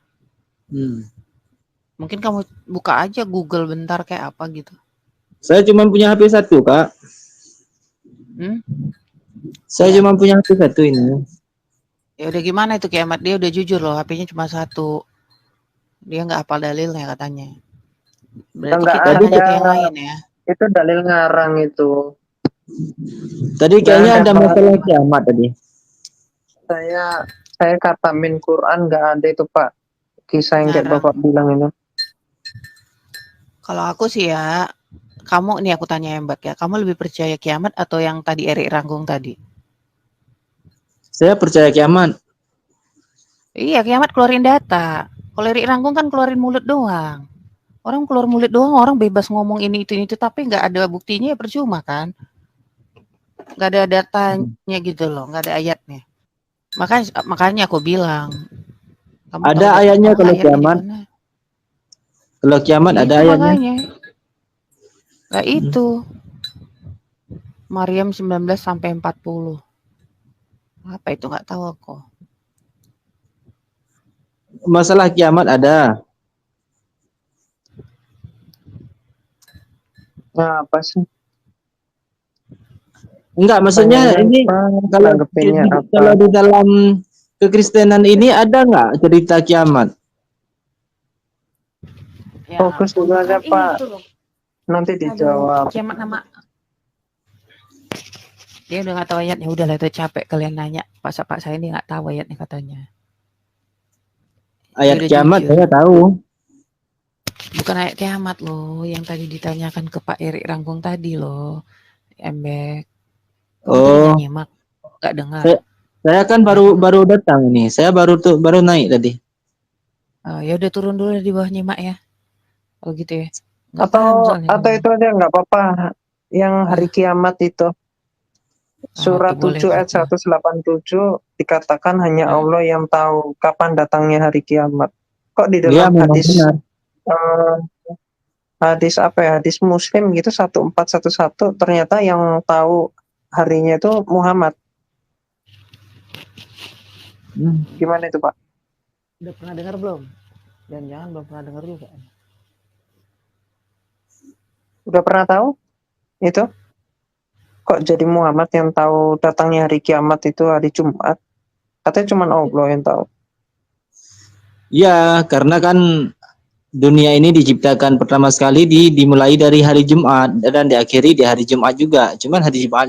Mungkin kamu buka aja Google bentar kayak apa gitu. Saya cuma punya HP 1, Kak. Saya cuma punya HP 1 ini. Ya udah gimana itu kiamat, dia udah jujur loh, HP-nya cuma 1. Dia nggak hafal dalilnya katanya. Berarti Nggak kita ada. banyak yang lain ya. Itu dalil ngarang itu. Tadi kayaknya ada Pak. masalah kiamat tadi. Saya katamin Quran nggak ada itu, Pak. Kisah yang kayak Bapak bilang itu. Kalau aku sih ya, kamu nih aku tanya Mbak ya, kamu lebih percaya kiamat atau yang tadi Erik Ranggung tadi? Saya percaya kiamat. Iya, kiamat keluarin data. Kalau Erik Ranggung kan keluarin mulut doang. Orang keluar mulut doang, orang bebas ngomong ini itu, tapi nggak ada buktinya ya percuma kan? Nggak ada datanya gitu loh, nggak ada ayatnya. Makanya aku bilang. Ada ayatnya kalau kiamat. Kalau kiamat ada ayatnya. Makanya. Nah itu. Maryam 19 sampai 40. Apa itu nggak tahu aku. Masalah kiamat ada. Nah, apa sih? Enggak, maksudnya ini kalau di dalam kekristenan ini ada nggak cerita kiamat? Ya, fokus dulu aja, Pak. Nanti dijawab. Kiamat nama. Dia udah nggak tahu ayatnya, udah lah itu capek kalian nanya. Pak saya ini nggak tahu ayatnya katanya. Ayat kiamat saya tahu. Bukan ayat kiamat loh, yang tadi ditanyakan ke Pak Erik Ranggung tadi loh, Embek. Oh, nyimak, nggak dengar. Saya kan baru datang nih, saya baru naik tadi. Oh, ya udah turun dulu di bawah nyimak ya. Oh gitu ya. Atau itu aja nggak apa-apa. Yang hari kiamat itu. Surat 7 ayat 187 dikatakan hanya Allah yang tahu kapan datangnya hari kiamat. Kok di dalam hadis apa ya? Hadis Muslim gitu 1411 ternyata yang tahu harinya itu Muhammad. Gimana itu, Pak? Udah pernah dengar belum? Jangan-jangan belum pernah dengar juga. Udah pernah tahu? Itu? Kok jadi Muhammad yang tahu datangnya hari kiamat itu hari Jumat? Katanya cuma Allah yang tahu. Ya, karena kan dunia ini diciptakan pertama sekali dimulai dari hari Jumat dan diakhiri di hari Jumat juga. Cuman hari Jumat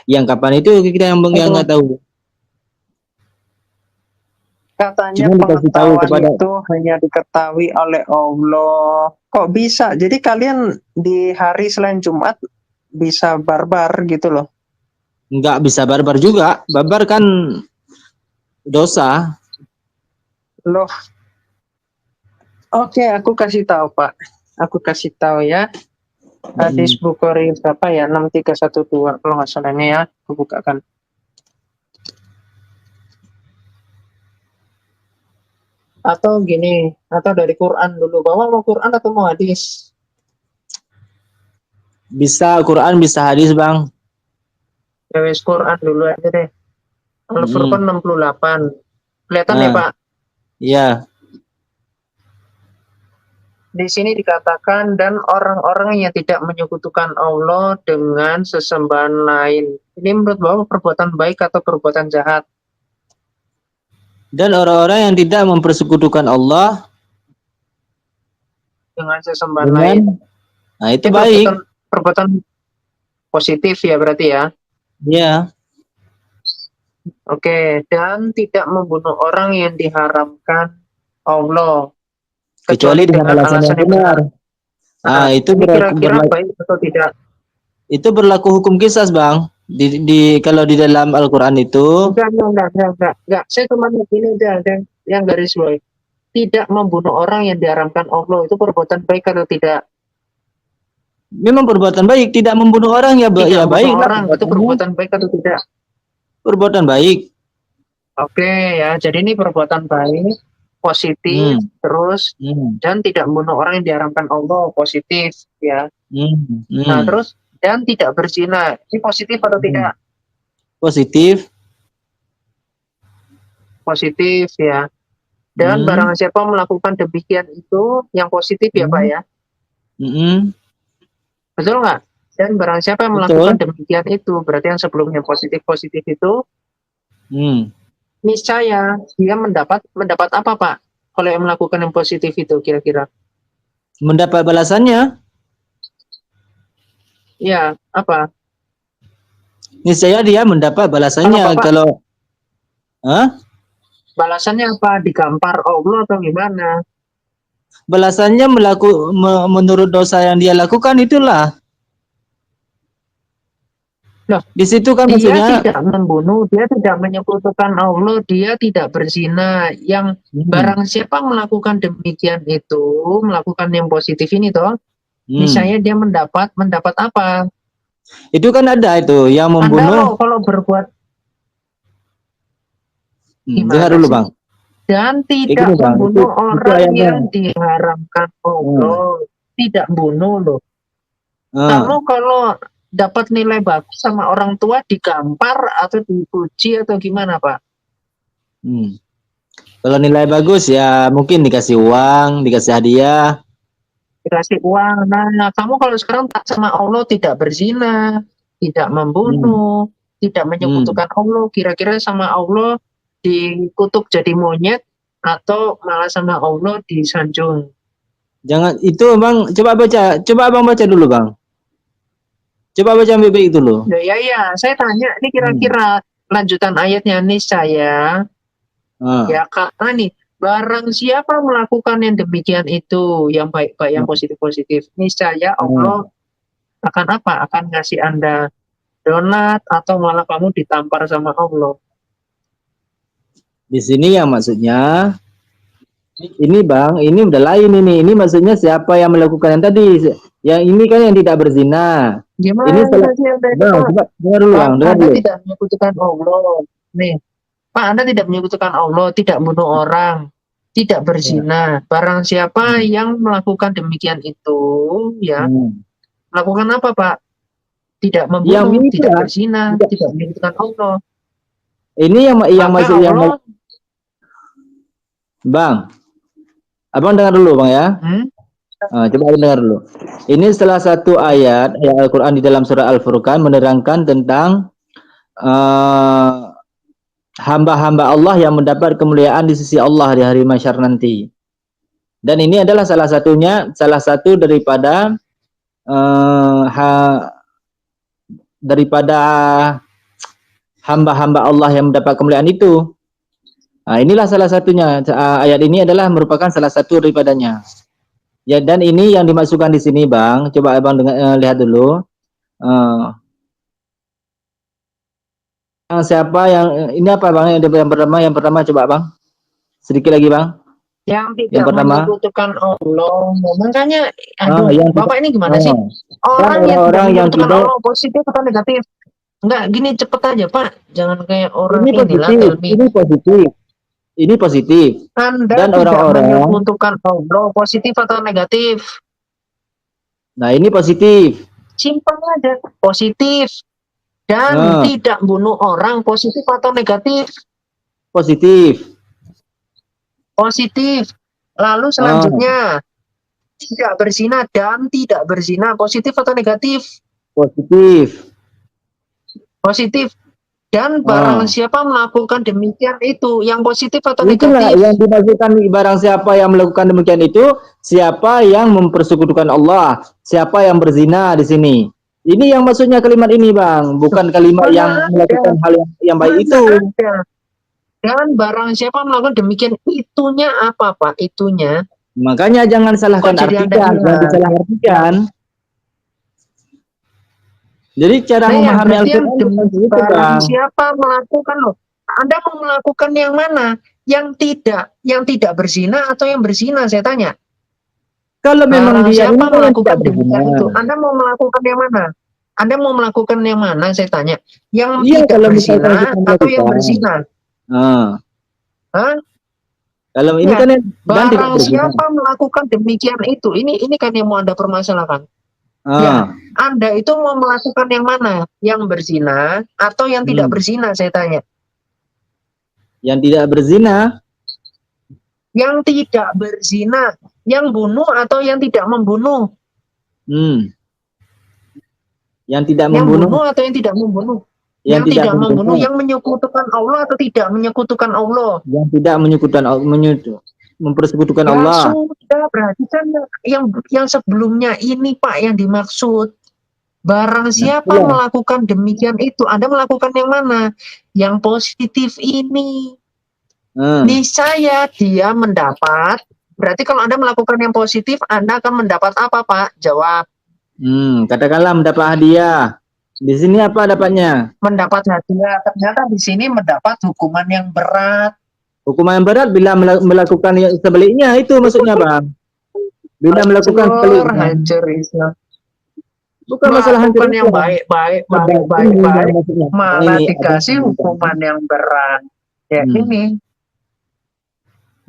yang kapan itu kita yang nggak tahu. Katanya Cuma dikasih tahu pengetahuan kepada itu hanya diketahui oleh Allah. Kok bisa? Jadi kalian di hari selain Jumat bisa barbar gitu loh. nggak bisa barbar juga. Barbar kan dosa. Loh. Oke, aku kasih tahu, Pak. Aku kasih tahu ya. Hadis Bukhari berapa ya? 6312 kalau nggak salah ini ya. Aku bukakan. Atau gini, atau dari Quran dulu. Bawa mau Quran atau mau hadis? Bisa Quran, bisa hadis, Bang. Ya wes Quran dulu aja deh. Al-Furqan 68. Kelihatan ya, Pak? Iya. Di sini dikatakan dan orang-orang yang tidak menyekutukan Allah dengan sesembahan lain. Ini menurut Bapak perbuatan baik atau perbuatan jahat? Dan orang-orang yang tidak mempersekutukan Allah Dengan sesembahan lain. Nah, itu Ini baik. Perbuatan positif ya berarti ya? Iya. Oke, dan tidak membunuh orang yang diharamkan Allah. Kecuali dengan alasan yang benar. Nah, itu ini kira-kira baik atau tidak? Itu berlaku hukum qisas, Bang. Kalau di dalam Al-Qur'an itu Enggak. Saya cuma ini yang garis bawahi. Tidak membunuh orang yang diharamkan Allah itu perbuatan baik atau tidak? memang perbuatan baik, tidak membunuh orang ya, Tidak baik membunuh orang itu perbuatan baik atau tidak? Perbuatan baik. Oke ya, jadi ini perbuatan baik, positif, terus dan tidak membunuh orang yang diharamkan Allah, positif ya. Nah terus dan tidak berzina, ini positif atau tidak? Positif. Positif ya. Dan barang siapa melakukan demikian itu yang positif ya Pak ya. Betul nggak? Dan barang siapa yang melakukan demikian itu, berarti yang sebelumnya positif-positif itu, niscaya dia mendapat apa Pak? Kalau yang melakukan yang positif itu kira-kira? Mendapat balasannya. Iya, apa? Niscaya dia mendapat balasannya kalau balasannya apa? Digampar Allah atau gimana? Balasannya menurut dosa yang dia lakukan itulah. Loh, di situ kan dia maksudnya tidak membunuh, dia tidak menyekutukan Allah, dia tidak berzina. Yang barang siapa melakukan demikian itu, melakukan yang positif ini toh, misalnya dia mendapat apa? Itu kan ada itu yang membunuh. Anda kalau berbuat dengar dulu Bang. Dan tidak membunuh orang yang diharamkan Allah, tidak bunuh loh. Kamu kalau dapat nilai bagus sama orang tua digampar atau dipuji atau gimana Pak? Kalau nilai bagus ya mungkin dikasih uang, dikasih hadiah. Dikasih uang. Nah, kamu kalau sekarang tak sama Allah, tidak berzina, tidak membunuh, tidak menyekutukan Allah, kira-kira sama Allah dikutuk jadi monyet atau malah sama Allah disanjung? Jangan itu Bang, coba Abang baca dulu Bang. Coba baca baik-baik dulu. Ya, saya tanya ini kira-kira lanjutan ayatnya nih saya. Ya karena nih barang siapa melakukan yang demikian itu, yang baik-baik, yang positif-positif, niscaya Allah akan apa? Akan ngasih Anda donat atau malah kamu ditampar sama Allah. Di sini yang maksudnya ini Bang, ini udah lain ini. Ini maksudnya siapa yang melakukan yang tadi? Yang ini kan yang tidak berzina. Gimana ini salah. Bang, coba dengar dulu Bang, dengar dulu. Anda tidak menyekutukan Allah. Nih, Pak, Anda tidak menyekutukan Allah, tidak bunuh orang, tidak berzina. Barang siapa yang melakukan demikian itu, ya, melakukan apa Pak? Tidak membunuh, tidak berzina, tidak menyekutukan Allah. Ini yang masuk yang Bang, Abang dengar dulu Bang ya. Coba dengar dulu. Ini salah satu ayat Al-Quran di dalam surah Al-Furqan menerangkan tentang hamba-hamba Allah yang mendapat kemuliaan di sisi Allah di hari mahsyar nanti. Dan ini adalah salah satu daripada hamba-hamba Allah yang mendapat kemuliaan itu. Nah, inilah salah satunya. Ayat ini adalah merupakan salah satu daripadanya. Ya, dan ini yang dimasukkan di sini, Bang. Coba Abang lihat dulu. Siapa yang ini apa, Bang? Yang pertama coba, Bang. Sedikit lagi, Bang. Yang tidak menyekutukan Allah. Makanya, Bapak ini gimana sih? Orang yang tidak Allah positif atau negatif? Enggak, gini cepet aja, Pak. Jangan kayak orang ini positif. Ini positif. Anda dan tidak orang-orang menyekutukan Allah positif atau negatif? Nah, ini positif. Simpel aja, positif. Dan tidak bunuh orang positif atau negatif? Positif. Positif. Lalu selanjutnya tidak berzina dan tidak berzina positif atau negatif? Positif. Positif. Dan barang siapa melakukan demikian itu yang positif atau Itulah negatif? yang dimaksudkan barang siapa yang melakukan demikian itu, siapa yang mempersekutukan Allah, siapa yang berzina di sini. Ini yang maksudnya kalimat ini, Bang, bukan kalimat yang melakukan hal yang baik itu. Dan barang siapa melakukan demikian, itunya apa, Pak? Itunya. Makanya jangan salahkan artikan, jangan disalah artikan. Jadi cara memahami Al-Quran itu, barang siapa melakukan loh. Anda mau melakukan yang mana? Yang tidak berzina atau yang berzina, saya tanya. Kalau memang dia siapa melakukan demikian itu, Anda mau melakukan yang mana? Anda mau melakukan yang mana, saya tanya. Yang tidak berzina atau yang berzina? Kalau ini kan barang siapa melakukan demikian itu, ini kan yang mau Anda permasalahkan. Ya, Anda itu mau melakukan yang mana? Yang berzina atau yang tidak berzina, saya tanya. Yang tidak berzina? Yang tidak berzina, yang bunuh atau yang tidak membunuh? Yang tidak membunuh. Yang membunuh bunuh atau yang tidak membunuh? Yang tidak membunuh, yang menyekutukan Allah atau tidak menyekutukan Allah? Yang tidak mempersekutukan Allah. Sudah, berarti kan yang sebelumnya ini, Pak, yang dimaksud. Barang siapa melakukan demikian itu, Anda melakukan yang mana? Yang positif ini. Niscaya dia mendapat. Berarti kalau Anda melakukan yang positif, Anda akan mendapat apa, Pak? Jawab. Katakanlah mendapat hadiah. Di sini apa dapatnya? Mendapat hadiah. Ternyata di sini mendapat hukuman yang berat. Hukuman yang berat bila melakukan yang sebaliknya, itu maksudnya, Bang. Bila melakukan sebaliknya. Hancur Islam. Bukan masalah hancur yang baik. Malah dikasih hukuman yang berat. Ya ini.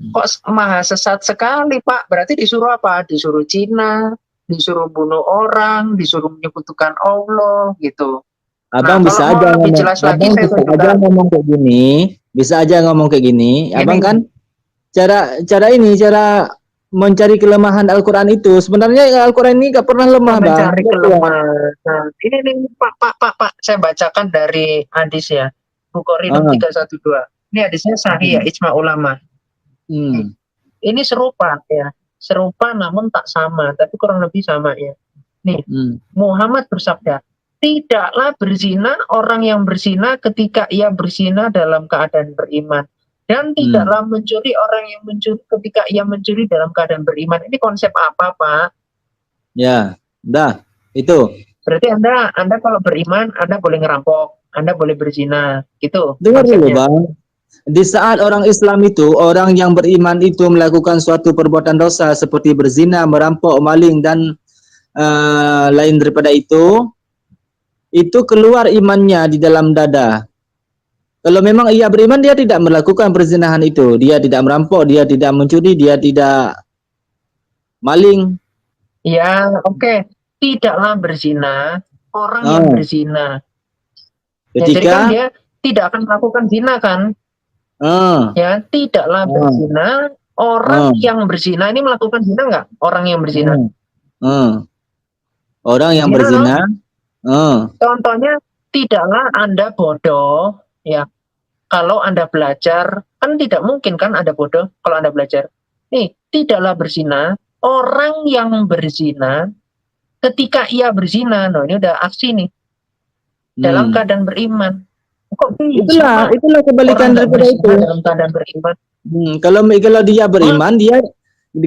Kok maha sesat sekali, Pak? Berarti disuruh apa? Disuruh Cina, disuruh bunuh orang, disuruh menyekutukan Allah, gitu. Abang bisa aja ngomong kayak gini, bisa aja ngomong kayak gini. Abang kan cara mencari kelemahan Al-Quran itu, sebenarnya Al-Quran ini gak pernah lemah, Bang. Mencari kelemahan. Ini Pak, saya bacakan dari hadis ya. Bukhari 312. Ini hadisnya sahih ya, ijma ulama. Ini serupa ya, serupa namun tak sama, tapi kurang lebih sama ya. Nih, Muhammad bersabda, tidaklah berzina orang yang berzina ketika ia berzina dalam keadaan beriman, dan tidaklah mencuri orang yang mencuri ketika ia mencuri dalam keadaan beriman. Ini konsep apa, Pak? Ya, dah itu. Berarti Anda kalau beriman, Anda boleh ngerampok, Anda boleh berzina, gitu. Dengar dulu, Bang. Di saat orang Islam itu, orang yang beriman itu melakukan suatu perbuatan dosa seperti berzina, merampok, maling, dan lain daripada itu keluar imannya di dalam dada. Kalau memang ia beriman, dia tidak melakukan perzinahan itu. Dia tidak merampok, dia tidak mencuri, dia tidak maling. Ya, oke. Tidaklah berzina orang yang berzina. Ya, jadi kan dia tidak akan melakukan zina kan? Ya, tidaklah berzina Orang yang berzina ini melakukan zina nggak? Orang yang berzina. Orang yang Zina, berzina. Contohnya, tidaklah Anda bodoh, ya. Kalau Anda belajar, kan tidak mungkin kan Anda bodoh kalau Anda belajar. Nih, tidaklah berzina. Orang yang berzina, ketika ia berzina, no ini udah aksi nih, dalam keadaan beriman. Kok bisa, Pak? Itulah kebalikan Orang nggak daripada berzina itu. dalam keadaan beriman. Kalau dia beriman,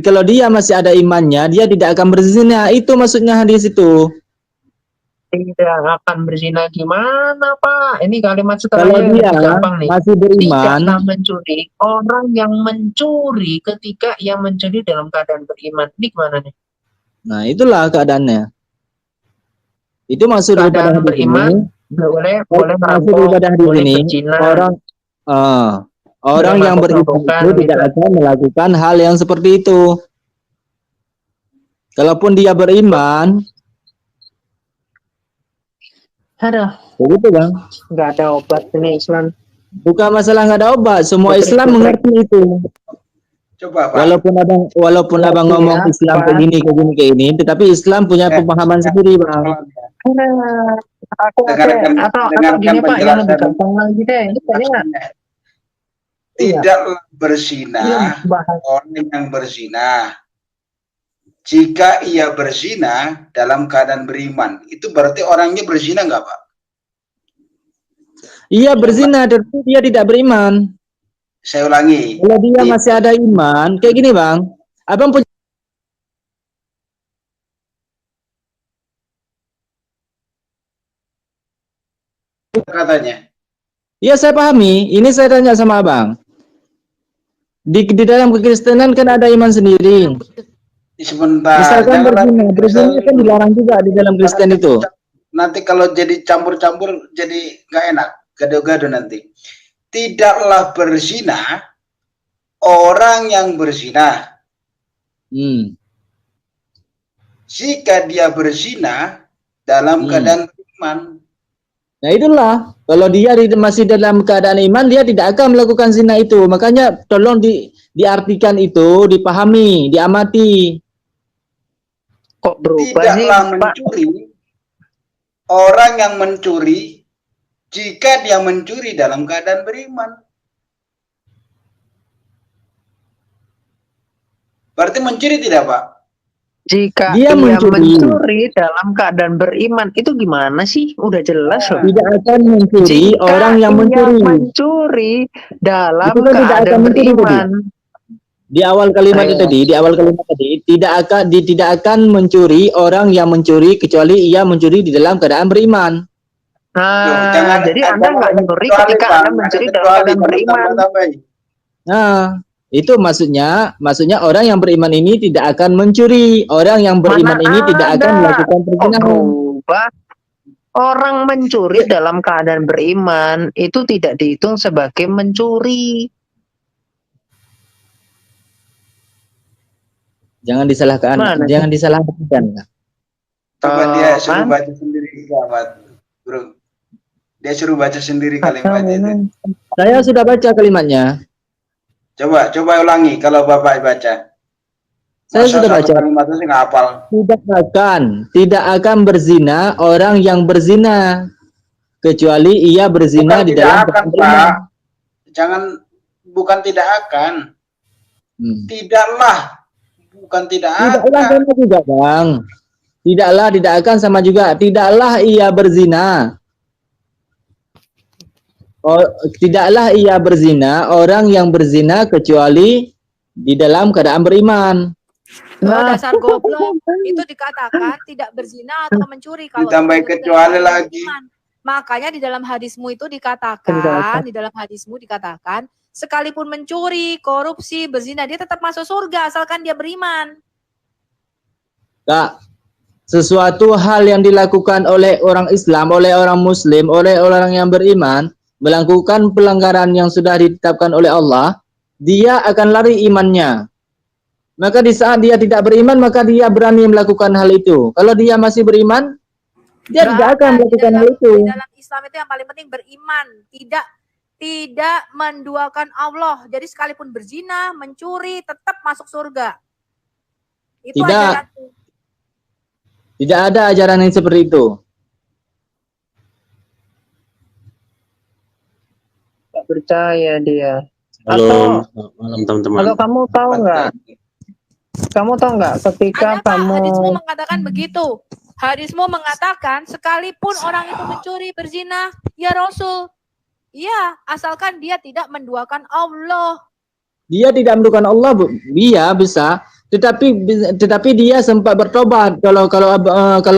kalau dia masih ada imannya, dia tidak akan berzina. Itu maksudnya hadis itu. Tidak akan berzina gimana, Pak? Ini kalimat Kalau setelahnya dia lebih gampang nih. masih beriman, Tidaklah mencuri. Orang yang mencuri ketika ia mencuri dalam keadaan beriman. Ini gimana nih? nah itulah keadaannya. Itu maksud daripada Keadaan hadis beriman, ini. boleh Maksud merampok, daripada hadis boleh ini, berzina. orang yang beriman mabuk-mabukan, itu tidak akan melakukan hal yang seperti itu. Kalaupun dia beriman, begitu Bang. Nggak ada obat ini Islam. Bukan masalah nggak ada obat, semua Islam mengerti itu. Coba Pak. Walaupun abang ngomong Islam kayak gini, tetapi Islam punya pemahaman sendiri Bang. Atau gini Pak, yang lebih gampang lagi deh. Ini kayaknya tidaklah berzina orang yang berzina jika ia berzina dalam keadaan beriman. Itu berarti orangnya berzina nggak Pak? Iya berzina, tapi dia tidak beriman. Saya ulangi. Kalau dia masih ada iman, kayak gini Bang, abang punya katanya. Iya saya pahami. Ini saya tanya sama abang. Di dalam kekristenan kan ada iman sendiri. Sebentar. Misalkan berzina kan dilarang juga di dalam Kristen itu. Nanti kalau jadi campur-campur jadi nggak enak, gaduh-gaduh nanti. Tidaklah berzina orang yang berzina. Jika dia berzina dalam keadaan beriman. Nah itulah, kalau dia masih dalam keadaan iman, dia tidak akan melakukan zina itu. Makanya tolong diartikan itu, dipahami, diamati. Kok berubah tidaklah mencuri orang yang mencuri jika dia mencuri dalam keadaan beriman. Berarti mencuri tidak Pak? Jika dia mencuri dalam keadaan beriman, itu gimana sih? Udah jelas loh. Tidak akan mencuri jika orang yang mencuri dalam keadaan beriman. Di awal kalimat tadi, tidak akan mencuri orang yang mencuri kecuali ia mencuri di dalam keadaan beriman. Nah, jadi Anda nggak nyuri ketika Anda mencuri dalam keadaan beriman. Nah, itu maksudnya orang yang beriman ini tidak akan mencuri. Orang yang beriman ini tidak akan melakukan perzinahan. Orang mencuri dalam keadaan beriman itu tidak dihitung sebagai mencuri. Jangan disalahkan, jangan disalahkan. Coba dia suruh baca sendiri Bro. Dia suruh baca sendiri kalimatnya. Saya sudah baca kalimatnya. Coba ulangi kalau Bapak baca. Saya sudah baca. Kalimatnya nggak hafal. Tidak akan berzina orang yang berzina kecuali ia berzina di dalam keadaan beriman. Jangan, bukan tidak akan. Tidaklah, bukan tidak akan. Tidaklah sama juga Bang. Tidaklah, tidak akan sama juga. Tidaklah ia berzina. Tidaklah ia berzina orang yang berzina kecuali di dalam keadaan beriman. Dasar goblok, itu dikatakan tidak berzina atau mencuri kalau ditambah kecuali lagi. Makanya di dalam hadismu itu dikatakan, sekalipun mencuri, korupsi, berzina, dia tetap masuk surga asalkan dia beriman. Kak, sesuatu hal yang dilakukan oleh orang Islam, oleh orang Muslim, oleh orang yang beriman, melakukan pelanggaran yang sudah ditetapkan oleh Allah, dia akan lari imannya. Maka di saat dia tidak beriman, maka dia berani melakukan hal itu. Kalau dia masih beriman, dia tidak akan melakukan hal itu. Di dalam Islam itu yang paling penting beriman, tidak tidak menduakan Allah. Jadi sekalipun berzina, mencuri, tetap masuk surga. Itu Tidak. ajaranku. Tidak ada ajaran yang seperti itu. Tak percaya dia. Halo, malam teman-teman. Atau kamu tahu nggak? Kamu tahu nggak ketika Ada, Pak, kamu hadismu mengatakan begitu. Hadismu mengatakan sekalipun orang itu mencuri, berzina, ya Rasul. Iya, asalkan dia tidak menduakan Allah. Dia tidak menduakan Allah, Bu. Iya bisa, tetapi dia sempat bertobat. Kalau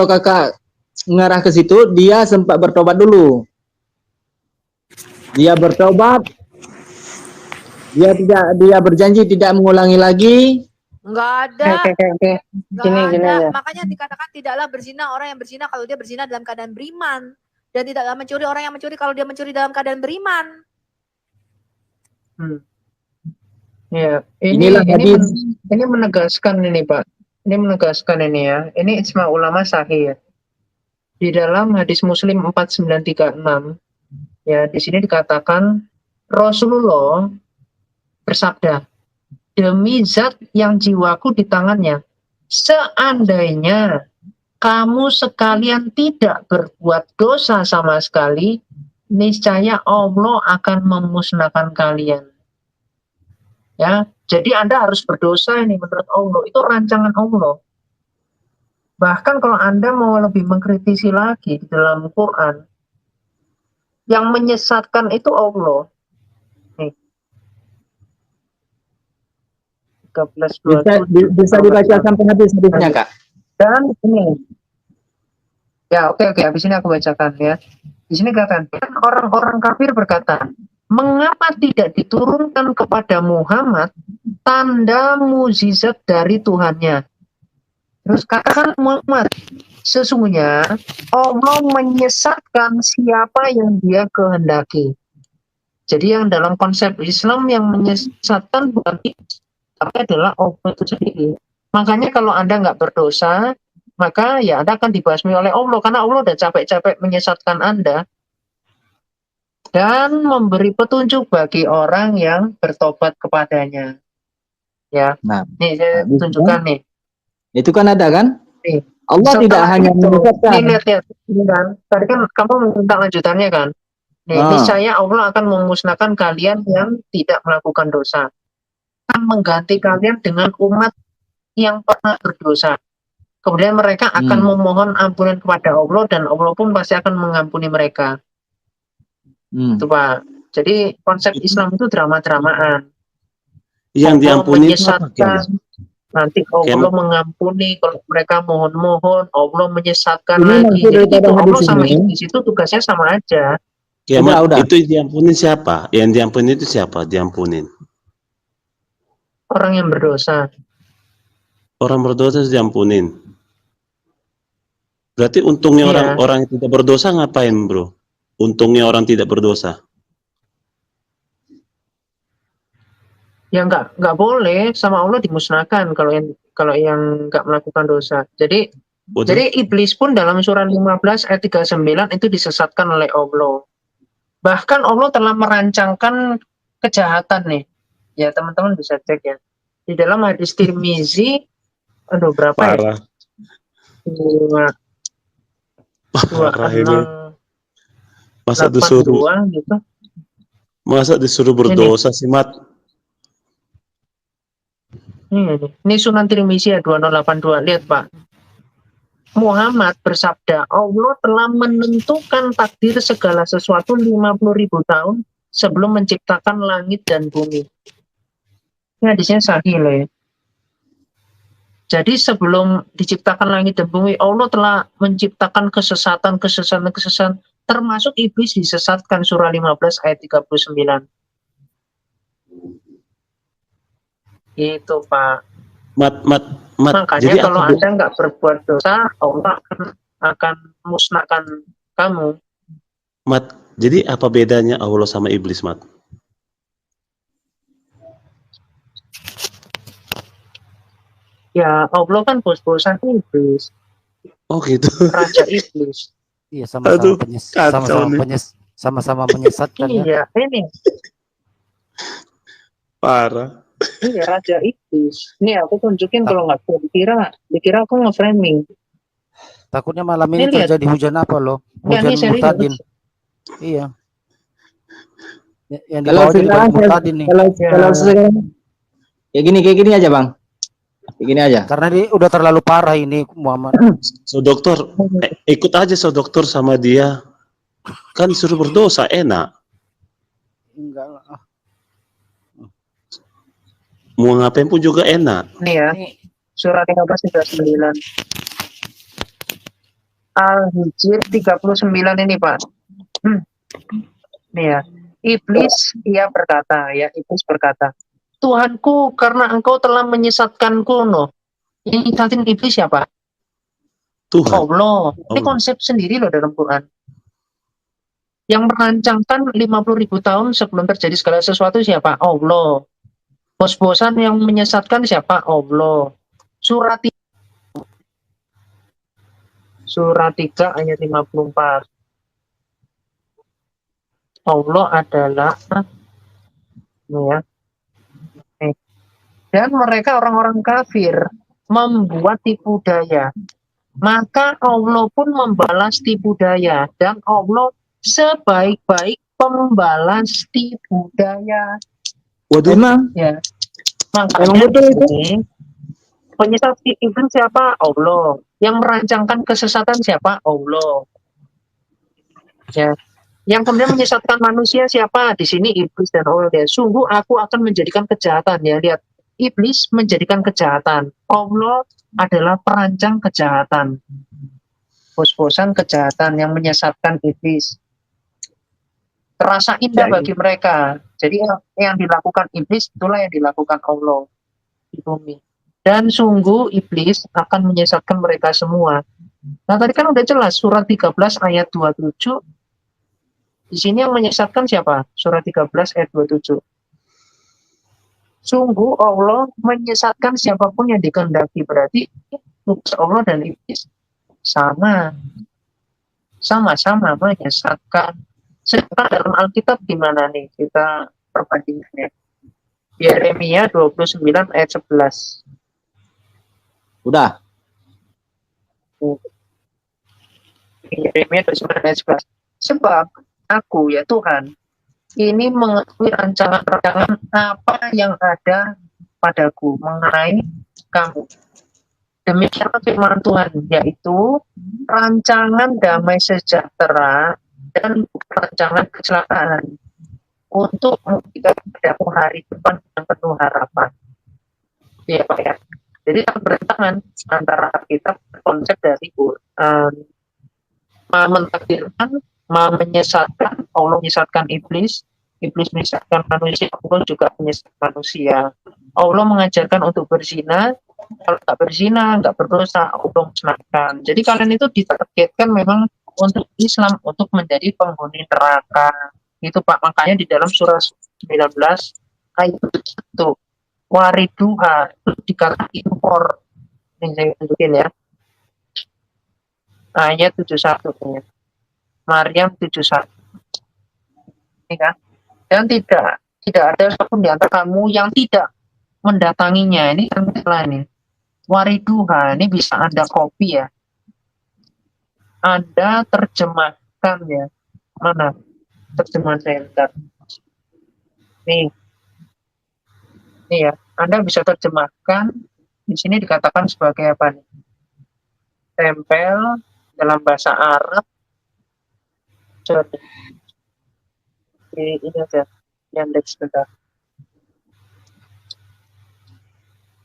kakak ngarah ke situ, dia sempat bertobat dulu. Dia bertobat. Dia berjanji tidak mengulangi lagi. Enggak ada. Oke. Gini Ada. ya. Makanya dikatakan tidaklah berzina orang yang berzina kalau dia berzina dalam keadaan beriman. Dan tidaklah mencuri orang yang mencuri kalau dia mencuri dalam keadaan beriman. Ya, Inilah hadis. ini menegaskan ini Pak. Ini menegaskan ini ya. Ini ijma ulama sahih ya. Di dalam hadis Muslim 4936 ya, di sini dikatakan Rasulullah bersabda, demi zat yang jiwaku di tangannya, seandainya kamu sekalian tidak berbuat dosa sama sekali, niscaya Allah akan memusnahkan kalian. Ya, jadi Anda harus berdosa ini menurut Allah, itu rancangan Allah. Bahkan kalau Anda mau lebih mengkritisi lagi di dalam Quran, yang menyesatkan itu Allah. Nih. 13:27. Bisa dibaca sampai habis hadisnya, Kak. Dan ini. Ya, oke, habis ini aku bacakan ya. Di sini katakan, orang-orang kafir berkata, mengapa tidak diturunkan kepada Muhammad tanda mukjizat dari Tuhannya? Terus katakan Muhammad, sesungguhnya Allah menyesatkan siapa yang dia kehendaki. Jadi yang dalam konsep Islam yang menyesatkan bukan kita, tapi adalah Allah itu sendiri. Makanya kalau Anda nggak berdosa, maka ya Anda akan dibasmi oleh Allah, karena Allah udah capek-capek menyesatkan Anda dan memberi petunjuk bagi orang yang bertobat kepadanya. Ya, nah, nih saya tunjukkan nih. Itu kan ada kan? Nih, Allah tidak hanya menyesatkan. Nih, lihat, kan? Tadi kan kamu minta lanjutannya kan? Nih, niscaya Allah akan memusnahkan kalian yang tidak melakukan dosa. Akan mengganti kalian dengan umat yang pernah berdosa. Kemudian mereka akan memohon ampunan kepada Allah dan Allah pun pasti akan mengampuni mereka. Itu Pak. Jadi konsep Islam itu drama-dramaan. Yang diampuni itu apa? Nanti Allah mengampuni, kalau mereka mohon-mohon, Allah menyesatkan Ini lagi. Jadi itu Allah sama ini. Iblis itu tugasnya sama aja. Kiamat itu diampuni siapa? Yang diampuni itu siapa? Diampunin. Orang yang berdosa. Orang berdosa diampunin. Berarti untungnya orang yang tidak berdosa ngapain, bro? Untungnya orang tidak berdosa. Ya nggak boleh, sama Allah dimusnahkan kalau yang nggak melakukan dosa. Jadi iblis pun dalam surah 15 ayat 39 itu disesatkan oleh Allah. Bahkan Allah telah merancangkan kejahatan nih. Ya teman-teman bisa cek ya. Di dalam hadis Tirmizi, berapa parah. Ya? Parah ini. Masa disuruh gitu. Masa disuruh berdosa sih, Mat? Ini Sunan Tirmizi ya 2082. Lihat Pak. Muhammad bersabda, Allah telah menentukan takdir segala sesuatu 50.000 tahun sebelum menciptakan langit dan bumi. Ini hadisnya sahih loh ya. Jadi sebelum diciptakan langit dan bumi, Allah telah menciptakan kesesatan, termasuk iblis disesatkan, surah 15 ayat 39. Itu Pak. Makanya jadi kalau Anda nggak berbuat dosa, Allah akan musnahkan kamu. Mat, jadi apa bedanya Allah sama iblis, Mat? Ya Allah kan bos-bosan iblis. Oh gitu. Raja iblis. Iya, sama-sama sama-sama menyesatkan ya. Iya, ini. Parah. Iya, Raja Iblis. Nih aku tunjukin kalau nggak dikira aku nge-framing. Takutnya malam ini Lihat. terjadi hujan apa loh? Nggak, Hujan ini serius. murtadin. Iya. Yang Kalau dibawa jadi sekarang balik murtadin nih. kalau sekarang kayak gini aja bang. Kayak gini aja. Karena dia udah terlalu parah ini Muhammad. So dokter, ikut aja so dokter sama dia. Kan suruh berdosa enak. Enggak lah. Mau ngapain pun juga enak. Nih ya. Surat 13:39. Al-Hijr 39 ini Pak. Nih ya. Iblis Iblis berkata, Tuhanku, karena engkau telah menyesatkanku, Yang nyesatin iblis siapa? Tuhan. Allah. Ini konsep sendiri loh dalam Quran. Yang merancangkan 50.000 tahun sebelum terjadi segala sesuatu siapa? Allah. Bos-bosan yang menyesatkan siapa? Allah. Surat 3 ayat 54. Allah adalah dan mereka orang-orang kafir membuat tipu daya, maka Allah pun membalas tipu daya, dan Allah sebaik-baik pembalas tipu daya. Waduh, emang? Ya. Makanya Emang betul itu? penyesat itu siapa? Allah. Yang merancangkan kesesatan siapa? Allah. Ya. Yang kemudian menyesatkan manusia siapa? Di sini iblis dan Allah. Ya. Sungguh aku akan menjadikan kejahatan. Ya, lihat. Iblis menjadikan kejahatan. Allah adalah perancang kejahatan. Bos-bosan kejahatan yang menyesatkan iblis. Terasa indah bagi mereka. Jadi yang dilakukan iblis itulah yang dilakukan Allah di bumi. Dan sungguh iblis akan menyesatkan mereka semua. Nah tadi kan udah jelas surat 13 ayat 27. Di sini yang menyesatkan siapa? Surat 13 ayat 27. Sungguh Allah menyesatkan siapapun yang dikehendaki. Berarti tugas Allah dan iblis sama-sama menyesatkan. Sedangkan dalam Alkitab gimana nih kita perbandingannya? Yeremia 29 ayat 11. Udah. Yeremia 29 ayat 11. Sebab aku ya Tuhan ini mengetahui rancangan-rancangan apa yang ada padaku mengenai kamu. Demikianlah firman Tuhan, yaitu rancangan damai sejahtera dan rancangan kecelakaan untuk memberikan padamu hari depan yang penuh harapan. Ya Pak ya. Jadi bertentangan antara kita konsep dari mentakdirkan, menyesatkan, Allah menyesatkan iblis menyesatkan manusia, Allah juga menyesatkan manusia. Allah mengajarkan untuk berzina, kalau nggak berzina, nggak berdosa, Allah musnahkan. Jadi kalian itu ditargetkan memang untuk Islam, untuk menjadi penghuni neraka. Itu Pak, makanya di dalam surah 19 ayat 1 wariduha itu dikatakan impor. Ini saya tunjukin ya. Ayat 71 ya. Maryam 71. Ini kan. Dan tidak ada siapapun di antara kamu yang tidak mendatanginya. Ini kan salah nih. Wariduha ini bisa Anda copy ya. Anda terjemahkan ya. Mana terjemahan saya bentar. Nih ya. Anda bisa terjemahkan. Di sini dikatakan sebagai apa nih? Tempel dalam bahasa Arab. Ini aja Yandex bentar.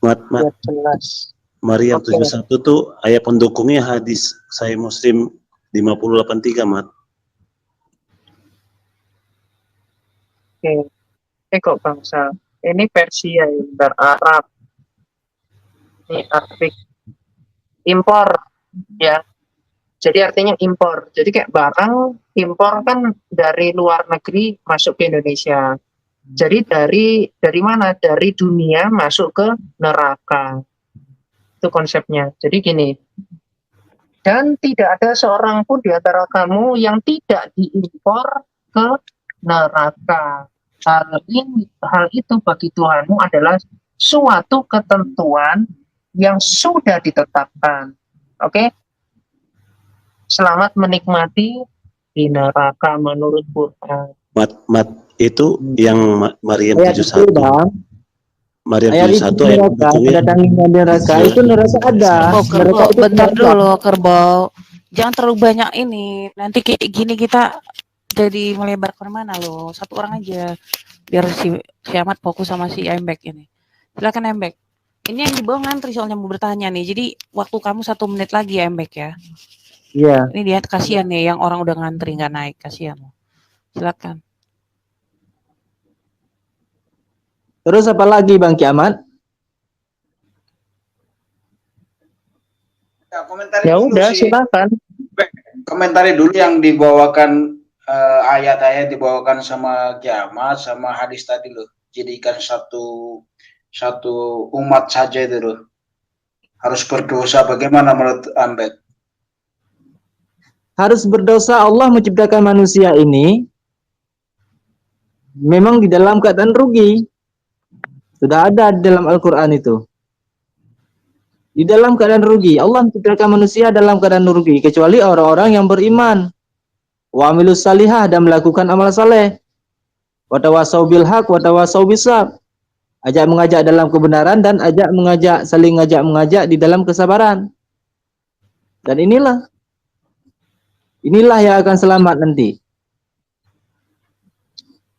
Biar jelas. Maryam 71 tuh ayat pendukungnya hadis Sahih Muslim 5083 Mat. Oke. Kok bangsa. Ini versi ya bentar Arab. Ini Arabik. Impor ya. Jadi artinya impor. Jadi kayak barang impor kan dari luar negeri masuk ke Indonesia. Jadi dari mana? Dari dunia masuk ke neraka. Itu konsepnya. Jadi gini. Dan tidak ada seorang pun di antara kamu yang tidak diimpor ke neraka. Hal itu bagi Tuhanmu adalah suatu ketentuan yang sudah ditetapkan. Oke? Selamat menikmati di neraka menurut Quran. Itu yang Maryam Ayat 71. itu, Bang. Maryam Ayat itu 71 ayat neraka, 7 ya. mendatanginya neraka, itu neraka ada. Oh, Neraka Kerbau, itu bentar ada. dulu, Kerbau. Jangan terlalu banyak ini. Nanti kayak gini kita jadi melebar kemana loh. Satu orang aja. Biar si Ahmad fokus sama si Embek ini. Silakan Embek. Ini yang di bawah ngantri soalnya mau bertanya nih. Jadi waktu kamu 1 menit lagi ya Embek ya. Iya. Ini dia kasihan nih yang orang udah ngantri nggak naik. Kasihan. Silakan. Terus apa lagi Bang Kiamat? Ya udah, silakan. Komentari dulu yang dibawakan ayat-ayat dibawakan sama Kiamat sama hadis tadi loh. Jadikan satu umat saja itu loh. Harus berdosa bagaimana menurut Ambek? Harus berdosa. Allah menciptakan manusia ini memang di dalam keadaan rugi. Sudah ada di dalam Al-Quran itu. Di dalam keadaan rugi. Allah menciptakan manusia dalam keadaan rugi. Kecuali orang-orang yang beriman. Wa amilus salihah, dan melakukan amal saleh. Wa tawassaw bil haq, wa tawassaw bis sabr. Ajak mengajak dalam kebenaran dan saling mengajak di dalam kesabaran. Dan inilah yang akan selamat nanti.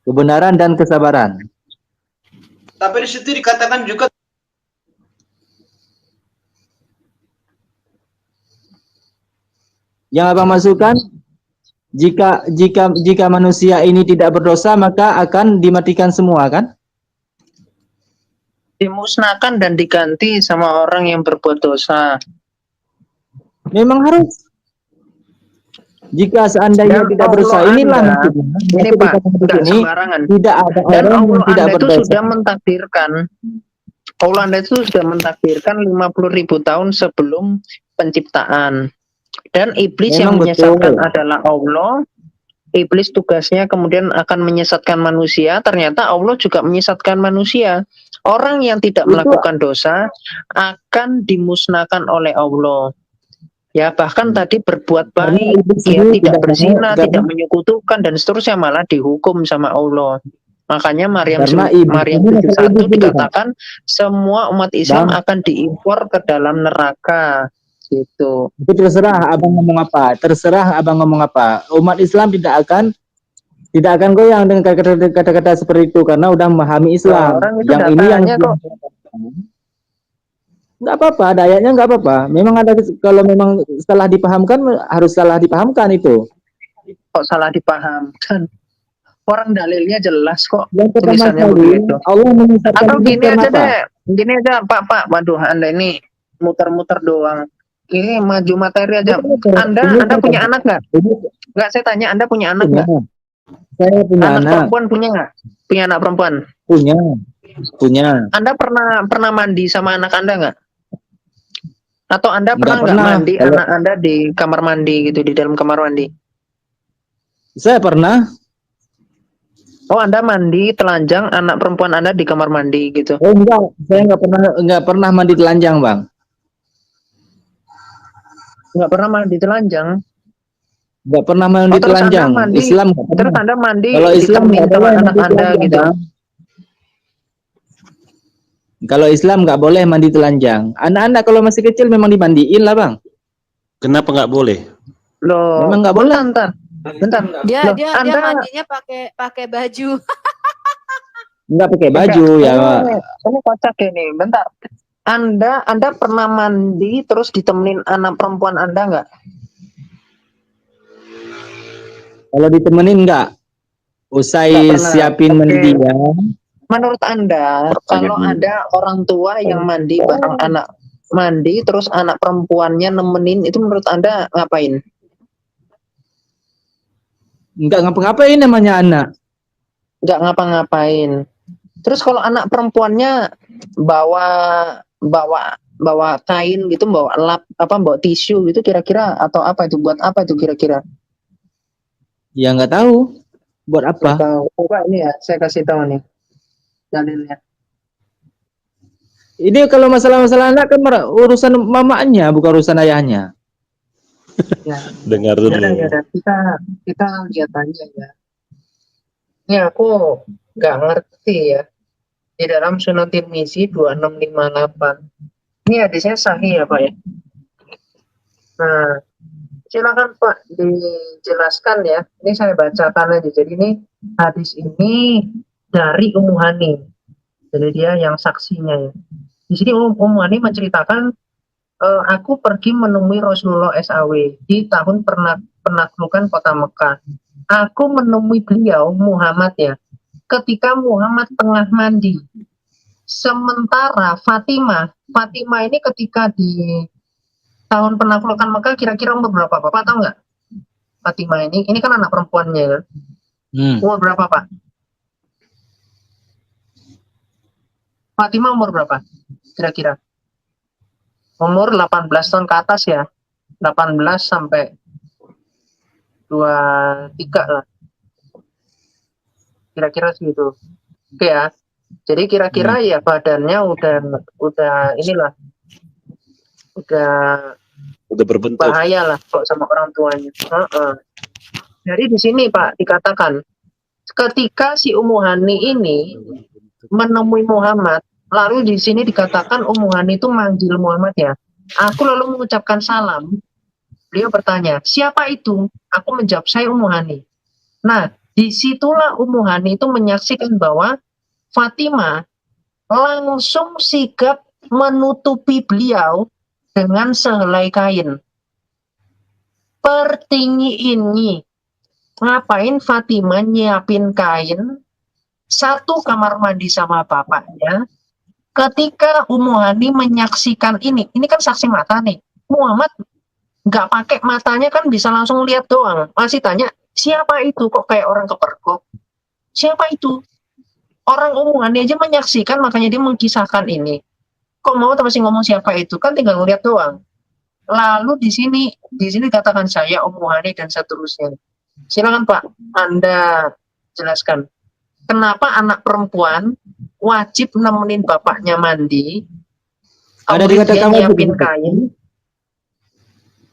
Kebenaran dan kesabaran. Tapi di situ dikatakan juga yang abang masukkan, jika manusia ini tidak berdosa maka akan dimatikan semua kan? Dimusnahkan dan diganti sama orang yang berbuat dosa. Memang harus. Jika seandainya tidak berdosa, inilah maksudnya. Ini Pak, tidak sembarangan. Tidak ada Dan orang yang tidak Anda itu berdosa. sudah mentakdirkan. Allah Anda itu sudah mentakdirkan 50.000 tahun sebelum penciptaan. Dan iblis Memang yang menyesatkan betul. adalah Allah. Iblis tugasnya kemudian akan menyesatkan manusia. Ternyata Allah juga menyesatkan manusia. Orang yang tidak melakukan dosa akan dimusnahkan oleh Allah. Ya, bahkan tadi berbuat baik, dia tidak berzina, tidak menyekutukan dan seterusnya, malah dihukum sama Allah. Makanya Maryam 71 dikatakan semua umat Islam akan diimpor ke dalam neraka. Gitu. Itu terserah abang ngomong apa. Terserah abang ngomong apa. Umat Islam tidak akan goyang dengan kata-kata seperti itu karena udah memahami Islam. Orang itu yang ini yang kok nggak apa-apa, ada ayatnya nggak apa-apa. Memang ada, kalau memang salah dipahamkan harus salah dipahamkan itu. Kok salah dipahamkan? Orang dalilnya jelas kok. Yang pertama Tulisannya kali begitu. Allah menyesatkan Atau itu gini karena aja apa? deh, gini aja Pak, waduh Anda ini muter-muter doang. Ini maju materi aja. Anda punya anak nggak? Nggak, saya tanya, Anda punya anak nggak? Saya punya Anak anak. perempuan punya nggak? Punya anak perempuan? Punya. Anda pernah mandi sama anak Anda nggak? Atau Anda pernah nggak pernah. mandi anak Anda di kamar mandi gitu, di dalam kamar mandi? Saya pernah. Oh, Anda mandi telanjang anak perempuan Anda di kamar mandi gitu? Oh enggak, saya nggak pernah mandi telanjang, Bang. Nggak pernah mandi telanjang? Nggak pernah mandi terus telanjang. Anda mandi, Islam nggak pernah. terus Anda mandi Kalau Islam ditemenin nggak sama boleh anak mandi Anda telanjang, gitu? Bang. Kalau Islam nggak boleh mandi telanjang. Anak-anak kalau masih kecil memang dimandiin lah, Bang. Kenapa nggak boleh? Loh, memang nggak boleh. Bentar. Dia Loh, Anda mandinya pakai baju. Nggak pakai baju ya. Ini kocak ini. Bentar. Anda pernah mandi terus ditemenin anak perempuan Anda nggak? Kalau ditemenin nggak? Usai Nggak pernah. siapin Oke. mandi ya. Menurut Anda, kalau ada orang tua yang mandi bareng anak mandi terus anak perempuannya nemenin, itu menurut Anda ngapain? Nggak ngapa-ngapain namanya anak. Nggak ngapa-ngapain. Terus kalau anak perempuannya bawa kain gitu, bawa bawa tisu gitu kira-kira, atau apa itu, buat apa itu kira-kira? Ya nggak tahu. Buat apa? Coba ini ya, saya kasih tahu nih dalilnya. Ini kalau masalah-masalah anak kan urusan mamanya, bukan urusan ayahnya. Ya, Dengar dulu. yaudah, kita lihat aja ya. Ini aku nggak ngerti ya. Di dalam Sunan Tirmizi 2658. Ini hadisnya sahih ya Pak ya. Nah, silakan Pak dijelaskan ya. Ini saya bacakan aja. Jadi ini hadis ini dari Ummu Hani. Jadi dia yang saksinya ya. Di sini Ummu Hani menceritakan, aku pergi menemui Rasulullah SAW di tahun penaklukan kota Mekah. Aku menemui beliau Muhammad ya, ketika Muhammad tengah mandi. Sementara Fatimah ini ketika di tahun penaklukan Mekah kira-kira umur berapa Bapak tahu nggak? Fatimah ini kan anak perempuannya kan? Umur berapa Pak? Fatimah umur berapa kira-kira? Umur 18 tahun ke atas ya, 18 sampai 23 lah, kira-kira segitu. Oke ya, jadi kira-kira ya badannya udah inilah, udah berbentuk, bahaya lah kok sama orang tuanya. Jadi di sini Pak dikatakan, ketika si Ummu Hani ini menemui Muhammad, lalu di sini dikatakan Ummu Hani itu manggil Muhammad ya. Aku lalu mengucapkan salam. Beliau bertanya, siapa itu? Aku menjawab, saya Ummu Hani. Nah, disitulah Ummu Hani itu menyaksikan bahwa Fatimah langsung sigap menutupi beliau dengan sehelai kain. Pertinggi ini, ngapain Fatimah nyiapin kain satu kamar mandi sama bapaknya? Ketika Ummu Hani menyaksikan ini kan saksi mata nih. Muhammad nggak pakai matanya kan bisa langsung lihat doang. Masih tanya, siapa itu? Kok kayak orang kepergok? Siapa itu? Orang Ummu Hani aja menyaksikan, makanya dia mengkisahkan ini. Kok mau masih ngomong siapa itu? Kan tinggal ngeliat doang. Lalu di sini katakan saya Ummu Hani dan seterusnya. Silakan Pak, Anda jelaskan. Kenapa anak perempuan wajib nemenin bapaknya mandi? Ada Kemudian dia dikatakan nyiapin kain.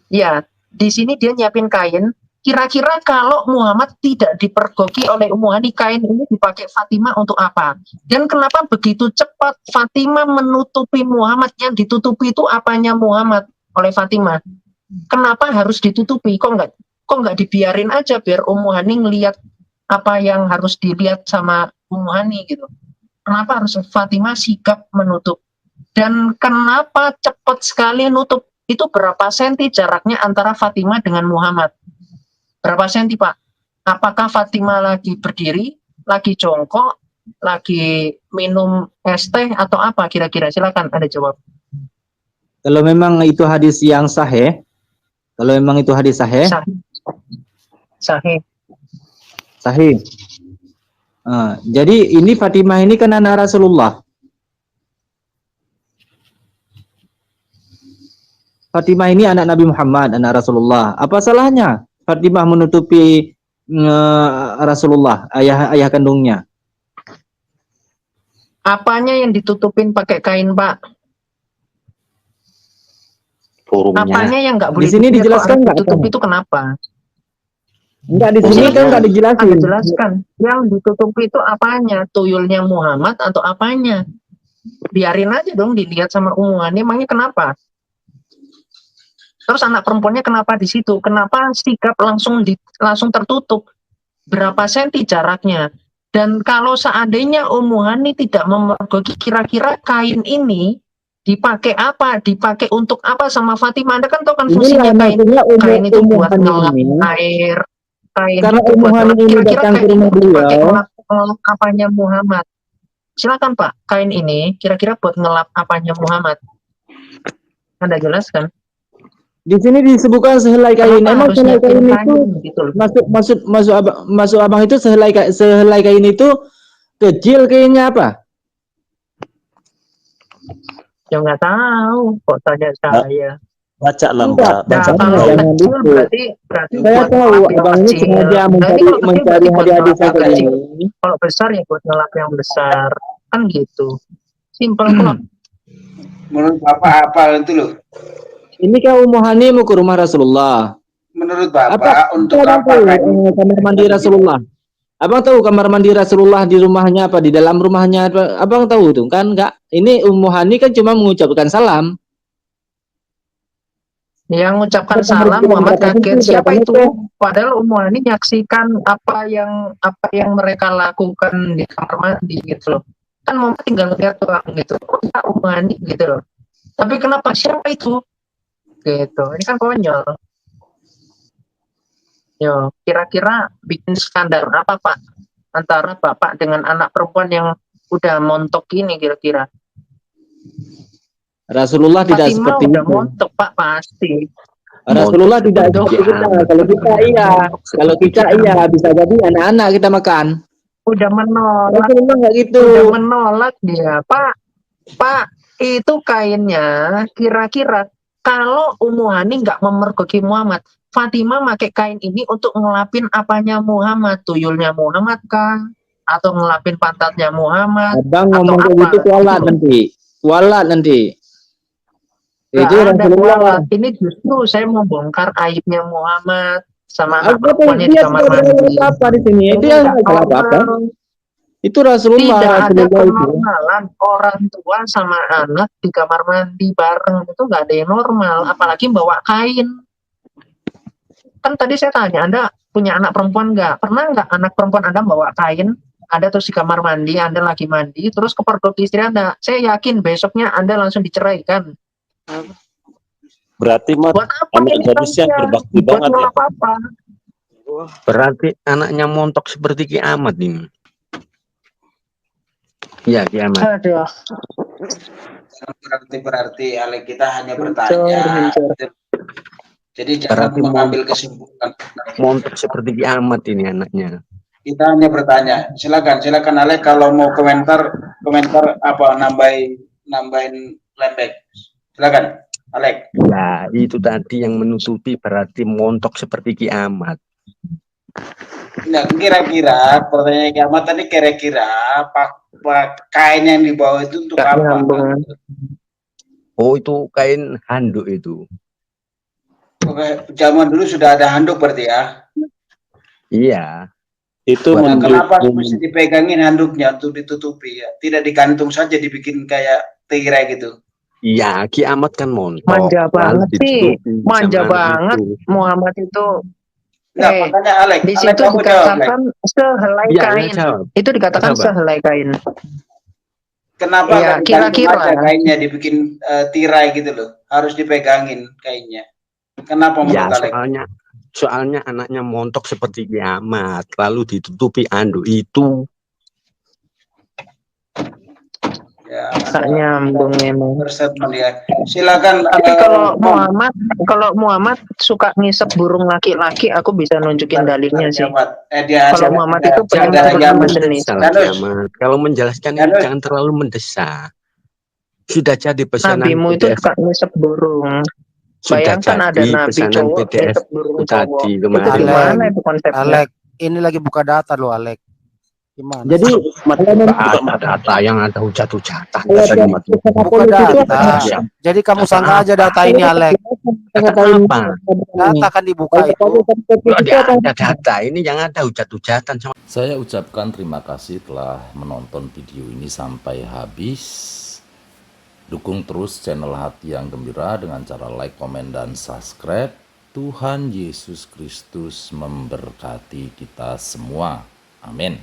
Ya, di sini dia nyiapin kain. Kira-kira kalau Muhammad tidak dipergoki oleh Ummu Hani, kain ini dipakai Fatimah untuk apa? Dan kenapa begitu cepat Fatimah menutupi Muhammad? Yang ditutupi itu apanya Muhammad oleh Fatimah? Kenapa harus ditutupi? Kok nggak dibiarin aja biar Ummu Hani ngelihat apa yang harus dilihat sama Ummu Hani gitu? Kenapa harus Fatimah sigap menutup? Dan kenapa cepat sekali nutup? Itu berapa senti jaraknya antara Fatimah dengan Muhammad? Berapa senti Pak? Apakah Fatimah lagi berdiri, lagi jongkok, lagi minum es teh atau apa kira-kira? Silakan Anda jawab. Kalau memang itu hadis yang sahih, Sahih. Jadi ini Fatimah ini kan anak Rasulullah. Fatimah ini anak Nabi Muhammad, anak Rasulullah. Apa salahnya Fatimah menutupi Rasulullah, ayah kandungnya? Apanya yang ditutupin pakai kain, Pak? Apanya yang nggak boleh? Di sini dijelaskan nggak? Ditutup itu kenapa? Enggak, di sini kan nggak dijelasin. Anda jelaskan. Yang ditutup itu apanya? Tuyulnya Muhammad atau apanya? Biarin aja dong dilihat sama Ummu Hani. Emangnya kenapa? Terus anak perempuannya kenapa di situ? Kenapa sikap langsung tertutup? Berapa senti jaraknya? Dan kalau seandainya Ummu Hani tidak memergoki, kira-kira kain ini dipakai apa? Dipakai untuk apa sama Fatimah? Anda kan tahu kan fungsinya kain. Kain itu buat ngelap air. Kain karena itu buat Ummu Hani ini datang ke rumah beliau. ngelap apanya Muhammad? Silakan Pak, kain ini kira-kira buat ngelap apanya Muhammad? Anda jelaskan. Di sini disebutkan sehelai kain. Emang sehelai kain itu masuk abang itu sehelai kain itu kecil kayaknya apa? Ya nggak tahu, kok tanya saya. Bacalah Enggak, Mbak, baca Nah, kalau jangan kecil gitu. berarti Saya buat tahu ngelap yang abang ini kecil. sengaja Nah, ini mencari kalau kecil mencari berarti buat hadiah-hadiah ngelap yang seperti kecil. ini. Kalau besar ya buat ngelap yang besar. Kan gitu. Simple kok. Menurut Bapak apa itu loh? Ini kau Ummu Hani mau ke rumah Rasulullah. Menurut Apa Bapak untuk abang apa tahu kain kamar mandi Rasulullah? Abang tahu kamar mandi Rasulullah di rumahnya apa, di dalam rumahnya apa? Abang tahu tuh kan? Enggak. Ini Ummu Hani kan cuma mengucapkan salam. Yang mengucapkan Berapa salam hari Muhammad berapa kaget. senti, Siapa berapa itu? meter? Padahal Ummu Hani menyaksikan apa yang mereka lakukan di kamar mandi gitu loh. Kan Muhammad tinggal lihat doang gitu. Oh ya Ummu Hani gitu loh. Tapi kenapa siapa itu? Gitu. Ini kan konyol. Yo, kira-kira bikin skandal apa Pak antara bapak dengan anak perempuan yang udah montok ini kira-kira? Rasulullah tidak Fatimah seperti udah itu. montok Pak pasti. Rasulullah Montok tidak seperti seperti kita. amat. Kalau kita iya, Montok kalau seperti kita iya amat. bisa jadi anak-anak kita makan. Udah menolak. Rasulullah nggak gitu. Udah menolak dia. Pak, itu kainnya kira-kira kalau Ummu Hani nggak memergoki Muhammad, Fatimah pakai kain ini untuk ngelapin apanya Muhammad, tuyulnya Muhammad kah? Atau ngelapin pantatnya Muhammad? Abang Atau ngomong kayak apa? gitu kualat nanti. Kualat nanti. Nggak Itu ada Rasulullah. kualat. Ini justru saya mau bongkar aibnya Muhammad sama anak Apa perempuannya di dia kamar tidak mandi. berbuat apa di sini? Ini Dia nggak nggak salah apa-apa. normal. Itu Rasulullah, Tidak ada Rasulullah itu. kenormalan orang tua sama anak di kamar mandi bareng, itu nggak ada yang normal, apalagi bawa kain. Kan tadi saya tanya, Anda punya anak perempuan nggak? Pernah nggak anak perempuan Anda bawa kain, Anda terus di kamar mandi, Anda lagi mandi, terus kepergok istri Anda? Saya yakin besoknya Anda langsung diceraikan. Berarti Mat, Buat apa anak ini gadisnya kainnya? berbakti Buat banget ya. ngelap apa? Berarti anaknya montok seperti kiamat ini. Iya, kiamat. Aduh. Berarti Alek kita hanya bertanya. Jadi jangan Berarti mengambil kesimpulan. montok seperti kiamat ini anaknya. Kita hanya bertanya. Silakan Alek kalau mau komentar apa nambahin lembek. Silakan Alek. Ya, itu tadi yang menutupi berarti montok seperti kiamat. Nah, kira-kira pertanyaan kiamat tadi kira-kira kain yang dibawa itu untuk apa? Oh, itu kain handuk itu. Oke, zaman dulu sudah ada handuk berarti ya? Iya. Itu Nah, kenapa mesti dipegangin handuknya untuk ditutupi ya? Tidak digantung saja dibikin kayak tirai gitu. Iya, kiamat kan montok. Manja banget sih, ditutupi manja sama banget itu. Muhammad itu. Nah, makanya Alek, Di Alek situ kamu jawab, dikatakan sehelai Iya, kain. jawab. Itu dikatakan Coba. sehelai kain. Kenapa Iya, nggak digantung kira-kira. aja kainnya dibikin tirai gitu loh? Harus dipegangin kainnya. Kenapa Ya, menurut Alek? soalnya anaknya montok seperti kiamat, lalu ditutupi anduk itu. Ya, Gak nyambung emang. berstatement ya. Silakan. Tapi kalau Muhammad suka ngisep burung laki-laki, aku bisa nunjukin dalilnya sih. Kalau Muhammad itu pengen bersama jenis. Salah kiamat. Kalau menjelaskan ini jangan terlalu mendesak. Sudah jadi pesanan Nabimu itu PDF. suka ngisep burung. Sudah Bayangkan ada jadi nabi pesanan cowok PDF ngisep burung cowok. tadi Itu kemarin. gimana itu konsepnya? Alek, ini lagi buka data loh, Alek. Gimana? Jadi data yang ada hujat-hujatan. Buka data. Jadi kamu sangka aja data ini, Alek. Apa? Data kan dibuka itu. Ada data ini yang ada hujat-hujatan. Saya ucapkan terima kasih telah menonton video ini sampai habis. Dukung terus channel Hati yang Gembira dengan cara like, komen, dan subscribe. Tuhan Yesus Kristus memberkati kita semua. Amin.